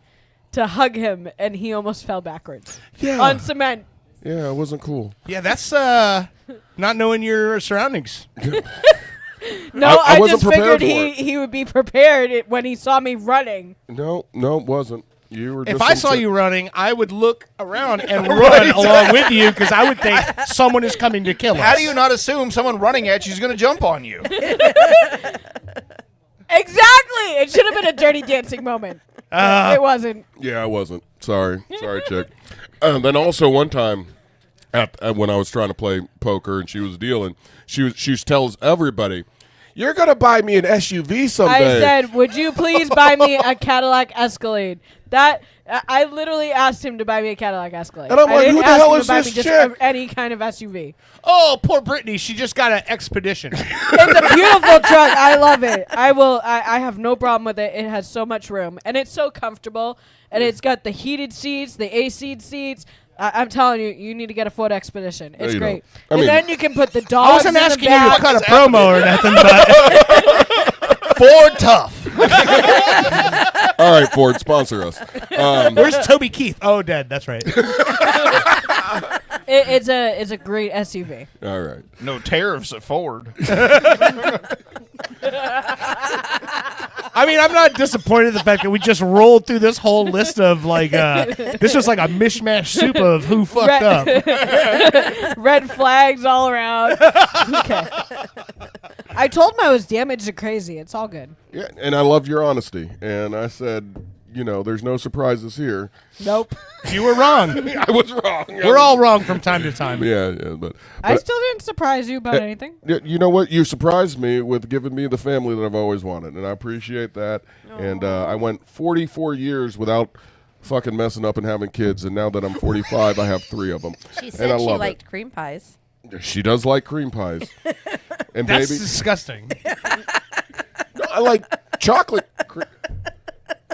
to hug him, and he almost fell backwards on cement. Yeah, it wasn't cool. Yeah, that's not knowing your surroundings. No, I I wasn't just prepared figured for he would be prepared when he saw me running. No, it wasn't. You were. If just I some saw chick- you running, I would look around and run along with you because I would think someone is coming to kill us. How do you not assume someone running at you is going to jump on you? Exactly. It should have been a Dirty Dancing moment. It wasn't. Yeah, I wasn't. Sorry, chick. Then also one time, when I was trying to play poker and she was dealing, she tells everybody, You're gonna buy me an SUV someday. I said, would you please buy me a Cadillac Escalade? That I literally asked him to buy me a Cadillac Escalade. And I'm I like, didn't who the ask hell him is to buy this me chick? just any kind of SUV. Oh, poor Brittany. She just got an Expedition. It's a beautiful truck. I love it. I have no problem with it. It has so much room, and it's so comfortable. And it's got the heated seats, the AC seats. I'm telling you, you need to get a Ford Expedition. It's you great. don't. I mean- Then you can put the dogs I wasn't in asking the you to back. cut a promo or nothing, but Ford tough. All right, Ford, sponsor us. Where's Toby Keith? Oh, dead. That's right. It's a great SUV. All right. No tariffs at Ford. I mean, I'm not disappointed in the fact that we just rolled through this whole list of like, this was like a mishmash soup of who fucked up. Red flags all around. Okay. I told him I was damaged and crazy. It's all good. Yeah, and I loved your honesty. And I said, there's no surprises here. Nope. You were wrong. I was wrong. We're all wrong from time to time. Yeah, but I still didn't surprise you about anything. you know what? You surprised me with giving me the family that I've always wanted, and I appreciate that. And I went 44 years without fucking messing up and having kids, and now that I'm 45, I have 3 of them. She and said I she love liked cream pies. She does like cream pies. And That's baby, disgusting. I like chocolate.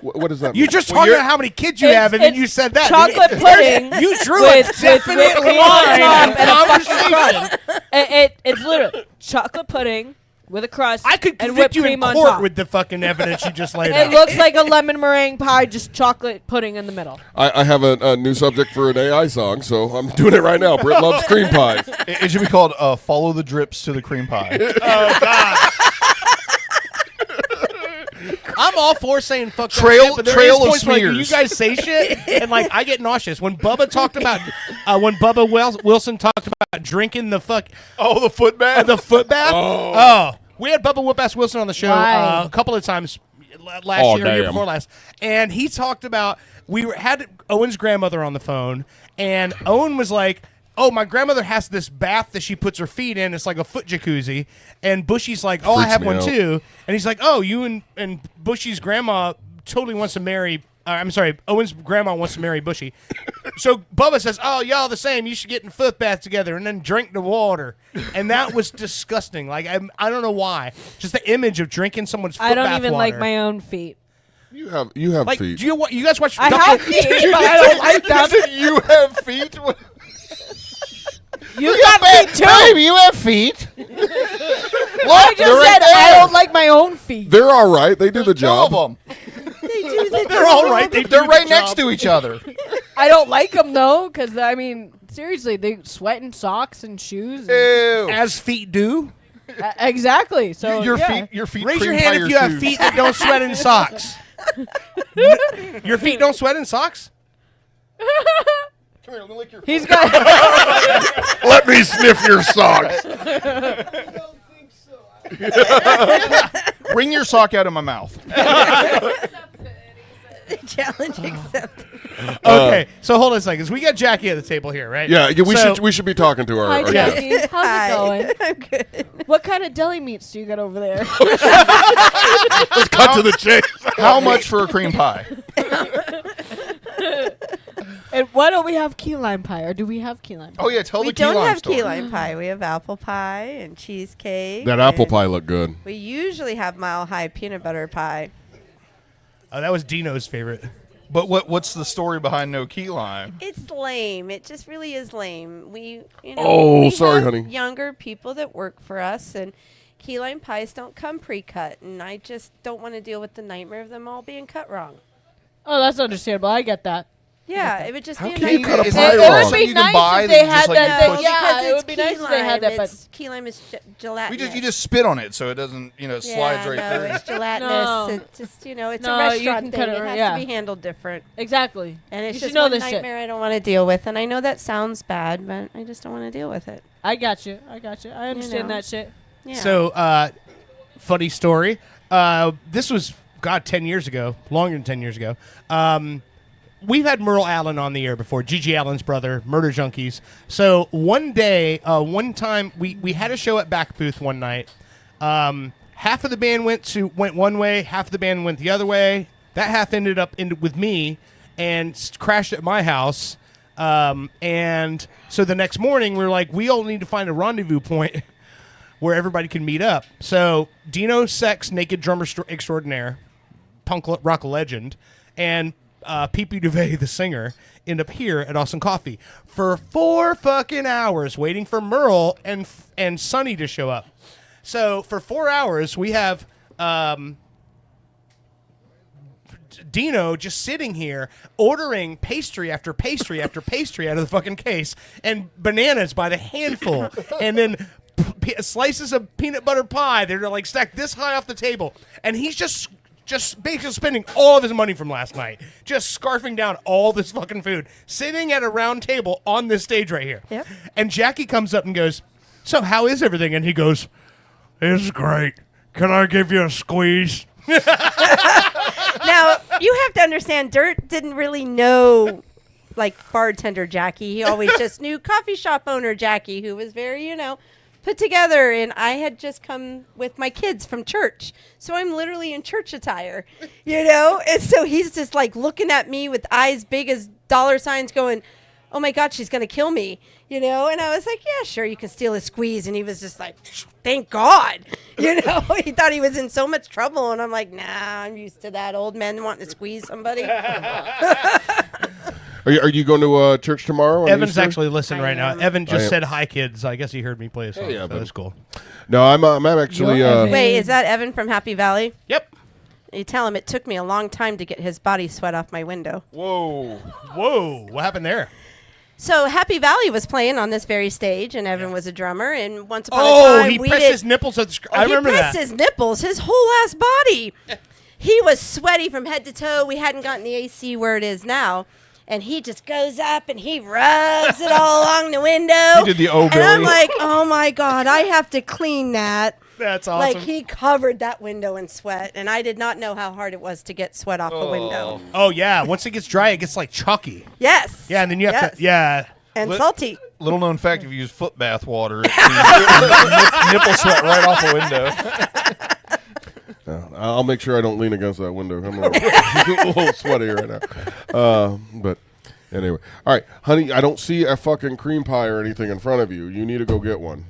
What does that mean? You just talked about how many kids you have, and then you said that. Chocolate pudding. You drew with, a definite with cream line on of top and a fucking conversation. crust. It's literally chocolate pudding with a crust. I could and whipped convict you cream in on court top. with the fucking evidence you just laid It out. looks like a lemon meringue pie, just chocolate pudding in the middle. I have a new subject for an AI song, so I'm doing it right now. Britt loves cream pies. It should be called "Follow the Drips to the Cream Pie." Oh God. I'm all for saying fuck that Trail- shit, but there trail is of points where, like, smears. you guys say shit and like I get nauseous. When Bubba talked about when Bubba Wilson talked about drinking the the foot bath. The foot bath. Oh. We had Bubba Whoop-Ass Wilson on the show Why? a couple of times last year, year damn. before last, and he talked about had Owen's grandmother on the phone, and Owen was like, "Oh, my grandmother has this bath that she puts her feet in. It's like a foot jacuzzi." And Bushy's like, "Oh, I Freaks have me one out. too." And he's like, "Oh, you and Bushy's grandma totally wants to marry." I'm sorry, Owen's grandma wants to marry Bushy. So Bubba says, "Oh, y'all the same. You should get in foot bath together and then drink the water." And that was disgusting. Like I don't know why. Just the image of drinking someone's foot I don't bath even water. like my own feet. You have Like, feet. do you guys watch? I have feet, but I don't like them. You have feet. You got feet too. Baby, you have feet. I just said I don't like my own feet. They're all right. They do the job. All of them. They're all right. They're right next to each other. I don't like them though, because I mean, seriously, they sweat in socks and shoes. Ew. As feet do. Exactly. So Your yeah. feet. Raise your cream hand pie if you have shoes. feet that don't sweat in socks. Your feet don't sweat in socks? Come here, let me lick your. He's got. Let me sniff your socks. Bring your sock out of my mouth. Challenge accepted. Okay, so hold on a second. 'Cause we got Jackie at the table here, right? Yeah, we So- should be talking to our. Hi, our Jackie. guest. How's Hi. it going? I'm good. What kind of deli meats do you got over there? Let's cut to the chase. How much for a cream pie? And why don't we have key lime pie, or do we have key lime pie? Oh yeah, tell We the key don't lime have story. key lime pie. We have apple pie and cheesecake. That apple and pie looked good. We usually have Mile High peanut butter pie. Oh, that was Dino's favorite. But what's the story behind no key lime? It's lame. It just really is lame. Oh, we sorry, have honey. Younger people that work for us, and key lime pies don't come pre-cut, and I just don't want to deal with the nightmare of them all being cut wrong. Oh, that's understandable. I get that. Yeah, it would just How be a can you nightmare. cut a Is pie it- wrong? It would be You can nice buy if that they you had just, like, that. push- that because yeah, it it's would be key nice if they had that. lime. But Key lime is gelatinous. You just spit on it so it doesn't it slides right no, through. it's gelatinous. No. It's just it's No, a you restaurant can thing. cut It it- has yeah. to be handled different. exactly. And it's you just should know one this nightmare shit. I don't want to deal with. And I know that sounds bad, but I just don't want to deal with it. I got you. I got you. I understand know. that shit. Yeah. So, funny story. This was, 10 years ago. Longer than 10 years ago. We've had Merle Allen on the air before, Gigi Allen's brother, Murder Junkies. So one day, one time, we had a show at Back Booth one night. half of the band went one way, half of the band went the other way. That half ended up with me and crashed at my house. And so the next morning, we were like, we all need to find a rendezvous point where everybody can meet up. So Dino Sex, naked drummer extraordinaire, punk rock legend, and Pee-Pee Duvet, the singer, end up here at Austin Coffee for 4 fucking hours waiting for Merle and Sonny to show up. So for 4 hours, we have Dino just sitting here ordering pastry after pastry after pastry out of the fucking case, and bananas by the handful, and then slices of peanut butter pie. They're like stacked this high off the table, and he's just basically spending all of his money from last night, just scarfing down all this fucking food, sitting at a round table on this stage right here. Yep. And Jackie comes up and goes, "So how is everything?" And he goes, "It's great. Can I give you a squeeze?" Now, you have to understand, Dirt didn't really know, like, bartender Jackie. He always just knew coffee shop owner Jackie, who was very, put together. And I had just come with my kids from church. So I'm literally in church attire, And so he's just, like, looking at me with eyes big as dollar signs going, "Oh, my God, she's going to kill me." And I was like, "Yeah, sure, you can steal a squeeze." And he was just like, "Thank God." He thought he was in so much trouble. And I'm like, "Nah, I'm used to that. Old men wanting to squeeze somebody." Are you going to church tomorrow? On Evan's Easter? actually listening right now. Evan just said hi, kids. I guess he heard me play a song. Yeah, so that's cool. No, I'm actually. Wait, is that Evan from Happy Valley? Yep. You tell him it took me a long time to get his body sweat off my window. Whoa. What happened there? So Happy Valley was playing on this very stage, and Evan was a drummer. And once upon a time, he pressed his nipples at the screen. I remember he that. pressed his nipples, his whole ass body. He was sweaty from head to toe. We hadn't gotten the AC where it is now. And he just goes up and he rubs it all along the window. He did the O And I'm Billy. like, oh my God, I have to clean that. That's awesome. Like, he covered that window in sweat, and I did not know how hard it was to get sweat off a window. Oh, yeah. Once it gets dry, it gets like chalky. Yes. Yeah, and then you have to, yeah. And salty. Little known fact: if you use foot bath water, it nipple sweat right off a window. I'll make sure I don't lean against that window. I'm a little sweaty right now. But anyway, all right, honey. I don't see a fucking cream pie or anything in front of you. You need to go get one.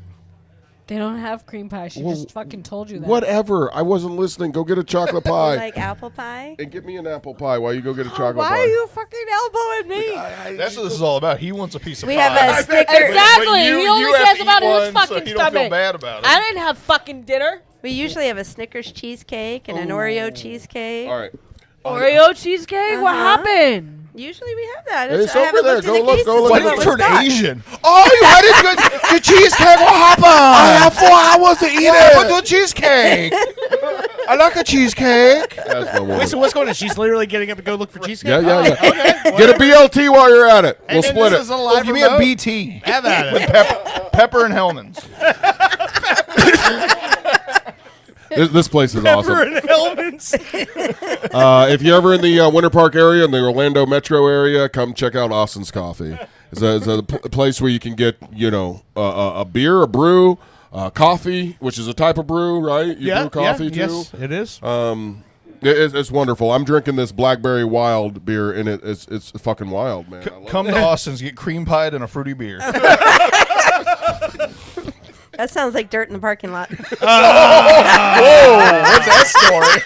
They don't have cream pie. She just fucking told you that. Whatever. I wasn't listening. Go get a chocolate pie. Like apple pie? And get me an apple pie while you go get a chocolate Why pie. are you fucking elbowing me? That's what this is all about. He wants a piece of We pie. have a Snickers. Exactly. But He only have cares to about eat his one, fucking so you don't stomach. feel bad about it. I didn't have fucking dinner. We usually have a Snickers cheesecake and an Oreo cheesecake. All right. Oreo cheesecake? What happened? Usually we have that. It's I over haven't there. looked Go in the look, cases go look. Why to did see you what turn was got. Asian? Oh, you had it good. The cheesecake. What happened? I have 4 hours to eat it. But the cheesecake. I like a cheesecake. That's my woman. Wait, so what's going on? She's literally getting up to go look for cheesecake? Yeah. Okay. Get a BLT while you're at it. We'll And split this it. is a live Give me a remote? BT. Have at With it. pepper and Hellman's. This place is Pepper awesome. and Hellman's. If you're ever in the Winter Park area, in the Orlando metro area, come check out Austin's Coffee. It's a place where you can get, a beer, a brew, coffee, which is a type of brew, right? You brew coffee too. Yes, it is. It's wonderful. I'm drinking this Blackberry Wild beer, and it's fucking wild, man. I love Come it. to Austin's, get cream pied and a fruity beer. That sounds like dirt in the parking lot. Whoa, what's that story?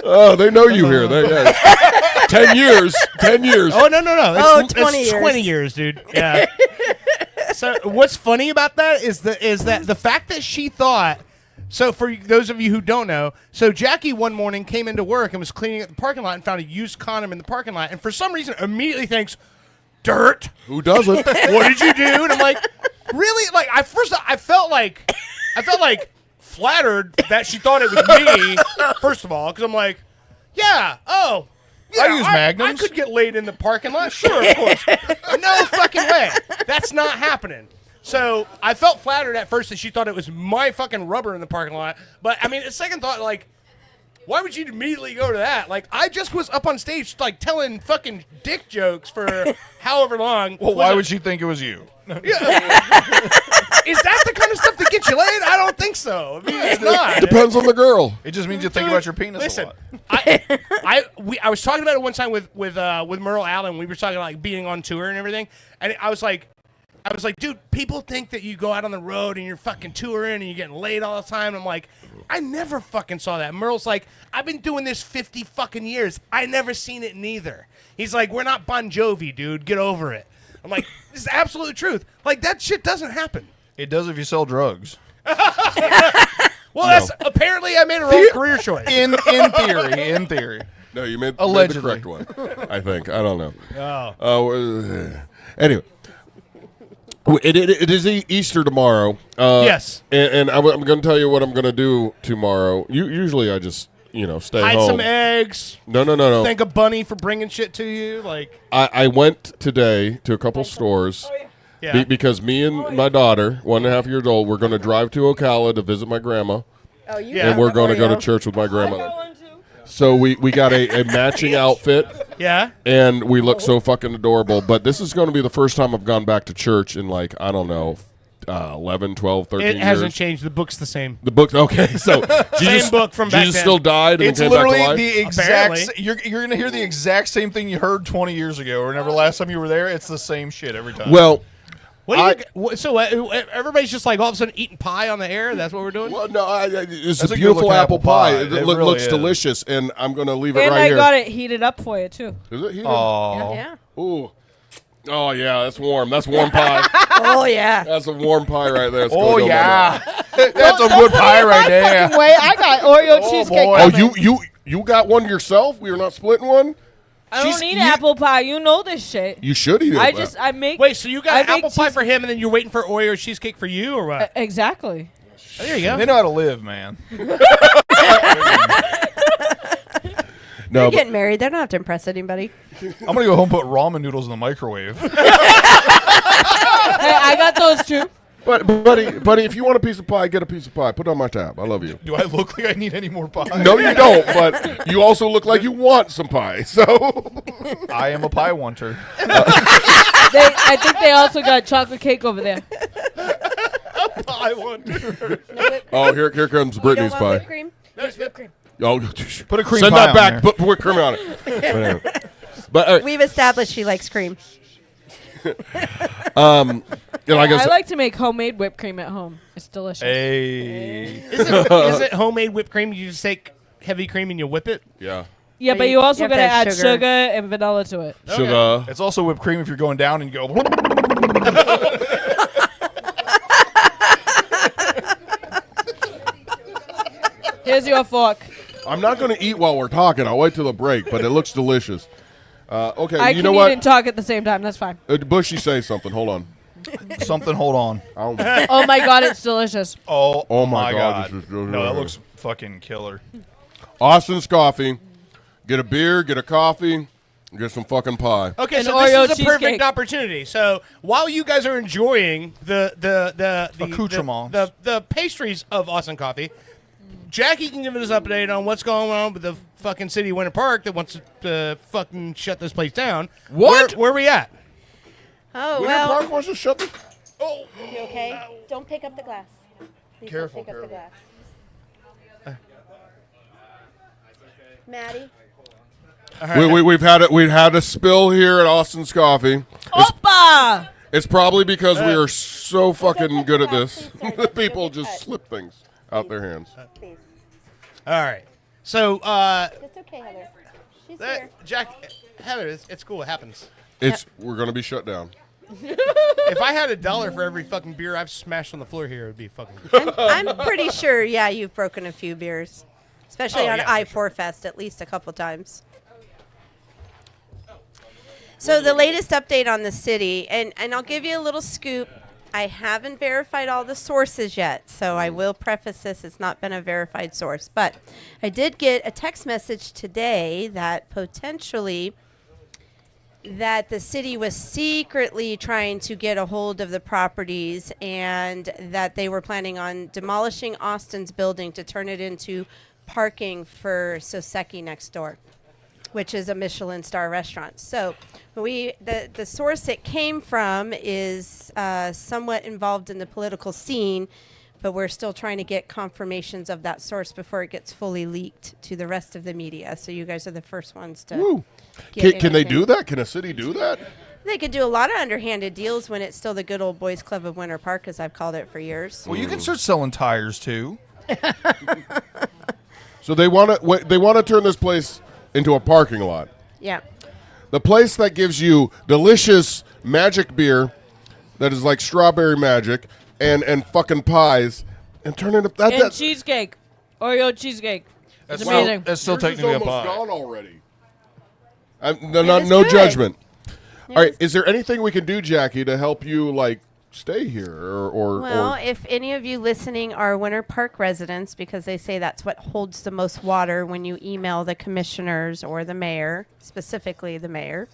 Oh, they know you here. 10 years. 10 years. Oh, no. It's 20 it's years. 20 years, dude. Yeah. So what's funny about that is that the fact that she thought. So for those of you who don't know, so Jackie one morning came into work and was cleaning up the parking lot and found a used condom in the parking lot, and for some reason immediately thinks, dirt. Who doesn't? What did you do? And I'm like, really? Like, I felt like flattered that she thought it was me. First of all, because I'm like, yeah, oh. Yeah, I use Magnums. I could get laid in the parking lot. Sure, of course. No fucking way. That's not happening. So I felt flattered at first that she thought it was my fucking rubber in the parking lot. But, I mean, the second thought, like, why would you immediately go to that? Like, I just was up on stage, like, telling fucking dick jokes for however long. Well, why would she think it was you? Yeah. Is that the kind of stuff think so. I mean, it's not. Depends on the girl. It just means you think about your penis Listen, a lot. I was talking about it one time with Merle Allen. We were talking like being on tour and everything, and I was like, dude, people think that you go out on the road and you're fucking touring and you're getting laid all the time. I'm like, I never fucking saw that. Merle's like, I've been doing this 50 fucking years. I never seen it neither. He's like, we're not Bon Jovi, dude. Get over it. I'm like, this is absolute truth. Like, that shit doesn't happen. It does if you sell drugs. Well, that's apparently I made a wrong career choice. In theory. No, you made Allegedly. the correct one. I think. I don't know. Oh. Anyway. It is Easter tomorrow. Yes. And I'm going to tell you what I'm going to do tomorrow. Usually I just, stay Hide home. some eggs. No. Thank a bunny for bringing shit to you. Like, I went today to a couple stores Yeah. because me and my daughter, 1.5 years old, we're going to drive to Ocala to visit my grandma. Oh, you And we're going to go to church with my grandmother. So we got a matching outfit. Yeah. And we look so fucking adorable. But this is going to be the first time I've gone back to church in 11, 12, 13 years. It hasn't changed. The book's the same. The book, okay. So Same book from back Jesus then. still died and It's then came back to literally life? the exact. You're going to hear the exact same thing you heard 20 years ago, or whenever last time you were there. It's the same shit every time. Well, everybody's just like all of a sudden eating pie on the air? That's what we're doing? Well, no, it's That's a a beautiful good-looking apple pie. It really looks is. delicious, and I'm going to leave it And right I here. got it heated up for you too. Is it heated? Oh. Yeah. Ooh. Oh, yeah, that's warm. That's warm pie. Oh, yeah. That's a warm pie right there. It's Oh, gonna go yeah. my That's a good pie right there. Fucking way, I got Oreo cheesecake. Oh, you got one yourself? We are not splitting one? I don't need apple pie. You know this shit. You should eat it. I make. Wait, so you got I make apple pie for him, and then you're waiting for Oreo cheesecake for you, or what? Exactly. Oh, there you go. They know how to live, man. No, They're getting married. They don't have to impress anybody. I'm going to go home and put ramen noodles in the microwave. Hey, I got those too. But buddy, if you want a piece of pie, get a piece of pie. Put it on my tab. I love you. Do I look like I need any more pie? No, you don't. But you also look like you want some pie. So I am a pie wanter. I think they also got chocolate cake over there. I wonder. Oh, here comes Brittany's pie. Whipped cream? There's whipped cream. Oh, put a cream send pie that on back. there. Put whipped cream on it. But all right. We've established she likes cream. I like to make homemade whipped cream at home. It's delicious. Hey. Is it homemade whipped cream? You just take heavy cream and you whip it? Yeah. Yeah, but you also gotta add sugar and vanilla to it. Sugar. It's also whipped cream if you're going down and you go. Here's your fork. I'm not going to eat while we're talking. I'll wait till the break, but it looks delicious. Okay, I you can know eat what? and talk at the same time. That's fine. Bushy, say something. Hold on. Something, hold on. Oh my god, it's delicious. Oh my God, this is No, that looks fucking killer. Austin's Coffee. Get a beer, get a coffee, get some fucking pie. Okay, An so Oreo this is a perfect cheesecake. opportunity. So while you guys are enjoying the Accoutrements. the pastries of Austin Coffee, Jackie can give us an update on what's going on with the fucking city of Winter Park that wants to fucking shut this place down. What? Where are we at? Oh, Winter well. Park wants to shut this. Oh, You okay? Don't pick up the glass. Please Careful, don't pick up the glass. Maddie? We've had a spill here at Austin's Coffee. Oppa! It's probably because we are so fucking good at this. People just slip things out their hands. Please. all right. So It's okay, Heather. She's here. Heather, it's cool. It happens. We're gonna be shut down. If I had $1 for every fucking beer I've smashed on the floor here, it would be fucking. I'm pretty sure, yeah, you've broken a few beers. Especially on yeah, I-4 Fest, at least a couple times. So the latest update on the city, and I'll give you a little scoop. I haven't verified all the sources yet, so I will preface this. It's not been a verified source. But I did get a text message today that potentially that the city was secretly trying to get a hold of the properties and that they were planning on demolishing Austin's building to turn it into parking for Soseki next door, which is a Michelin star restaurant. So the source it came from is somewhat involved in the political scene, but we're still trying to get confirmations of that source before it gets fully leaked to the rest of the media. So you guys are the first ones to. Woo. get Can they anything. do that? Can a city do that? They could do a lot of underhanded deals when it's still the good old boys club of Winter Park, as I've called it for years. Well, you can start selling tires too. So they want to turn this place into a parking lot. Yeah. The place that gives you delicious magic beer that is like strawberry magic and fucking pies and turn it up And cheesecake. Oreo cheesecake. It's amazing. That's still Yours is technically a almost pie. gone already. No judgment. All right, is there anything we can do, Jackie, to help you like stay here Well, if any of you listening are Winter Park residents, because they say that's what holds the most water when you email the commissioners or the mayor, specifically the mayor,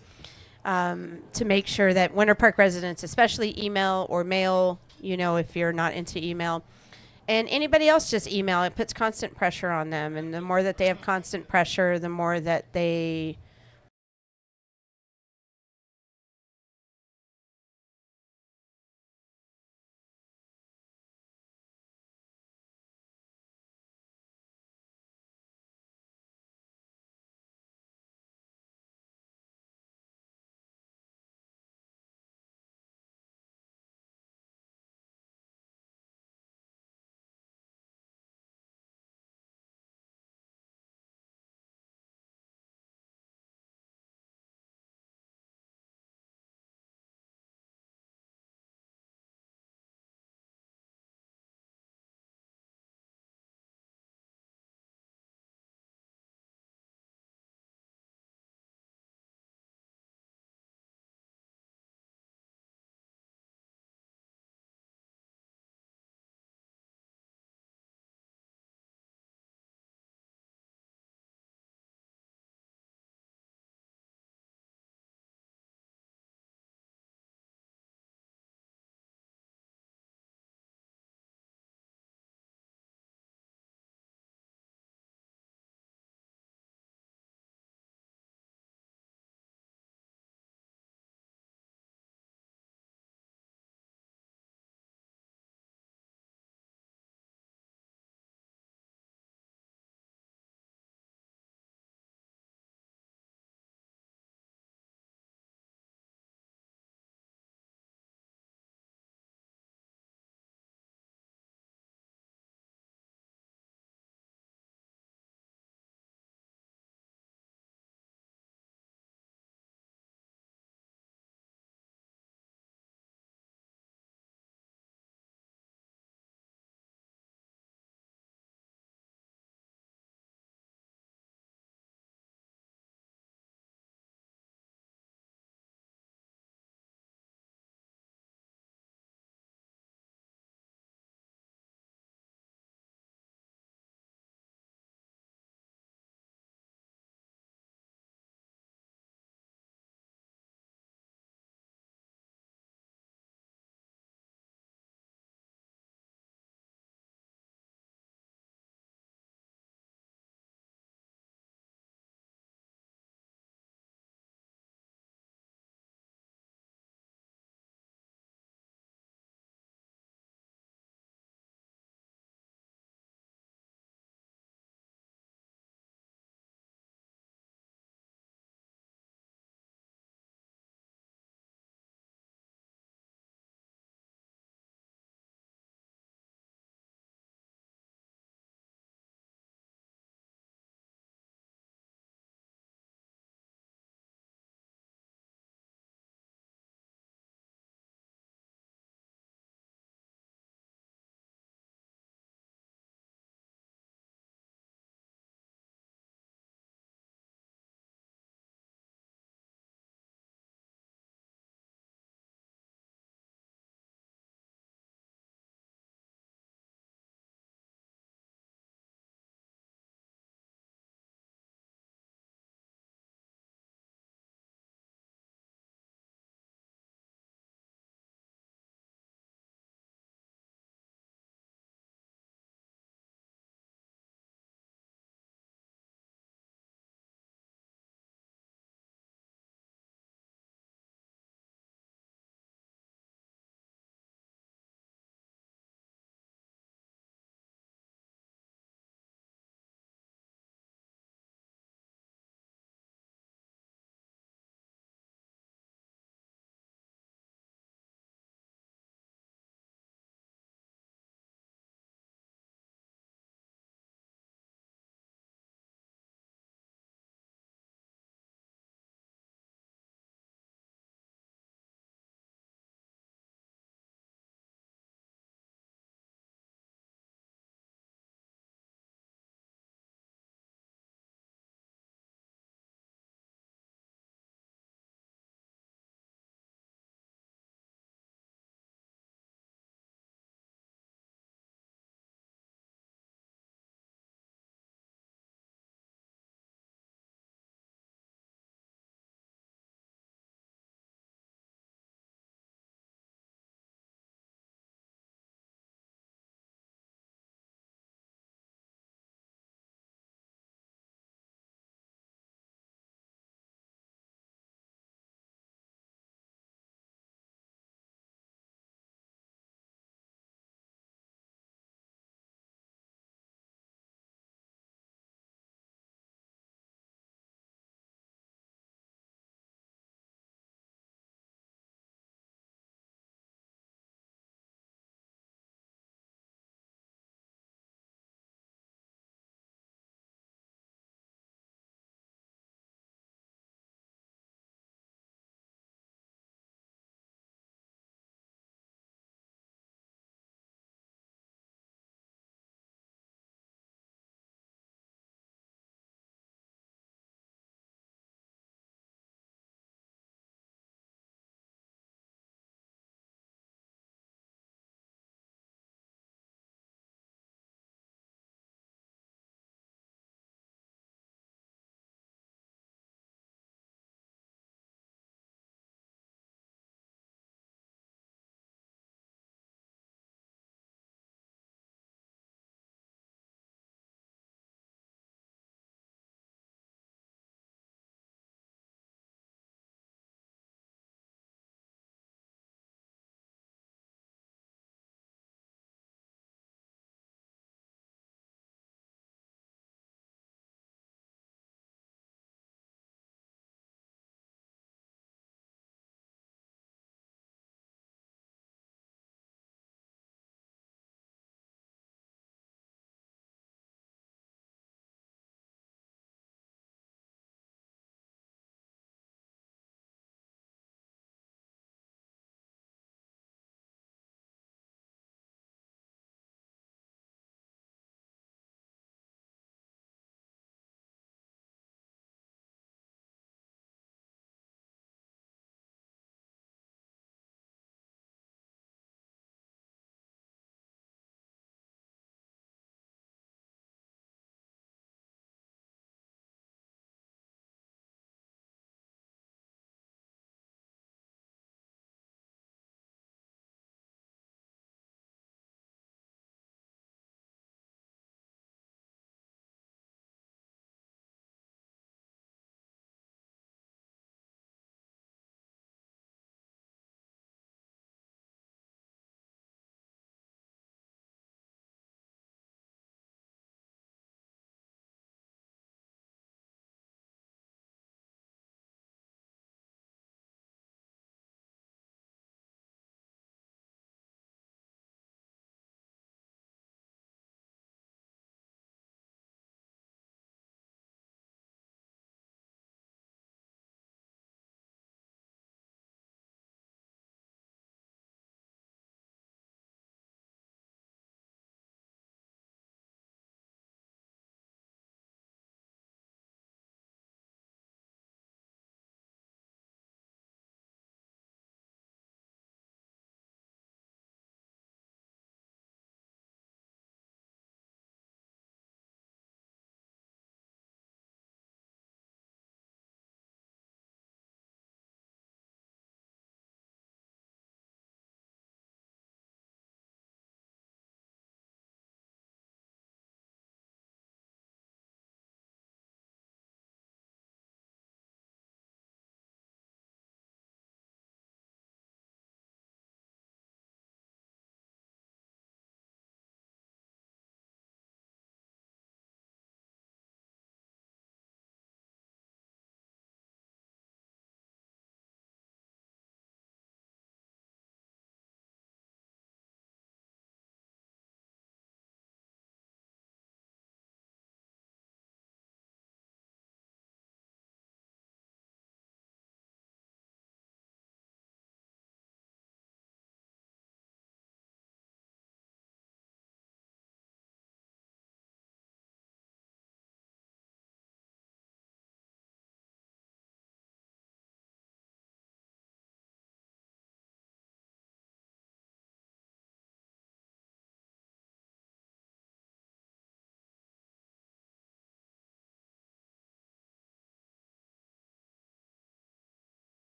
to make sure that Winter Park residents, especially email or mail, if you're not into email, and anybody else just email, it puts constant pressure on them. And the more that they have constant pressure, the more that they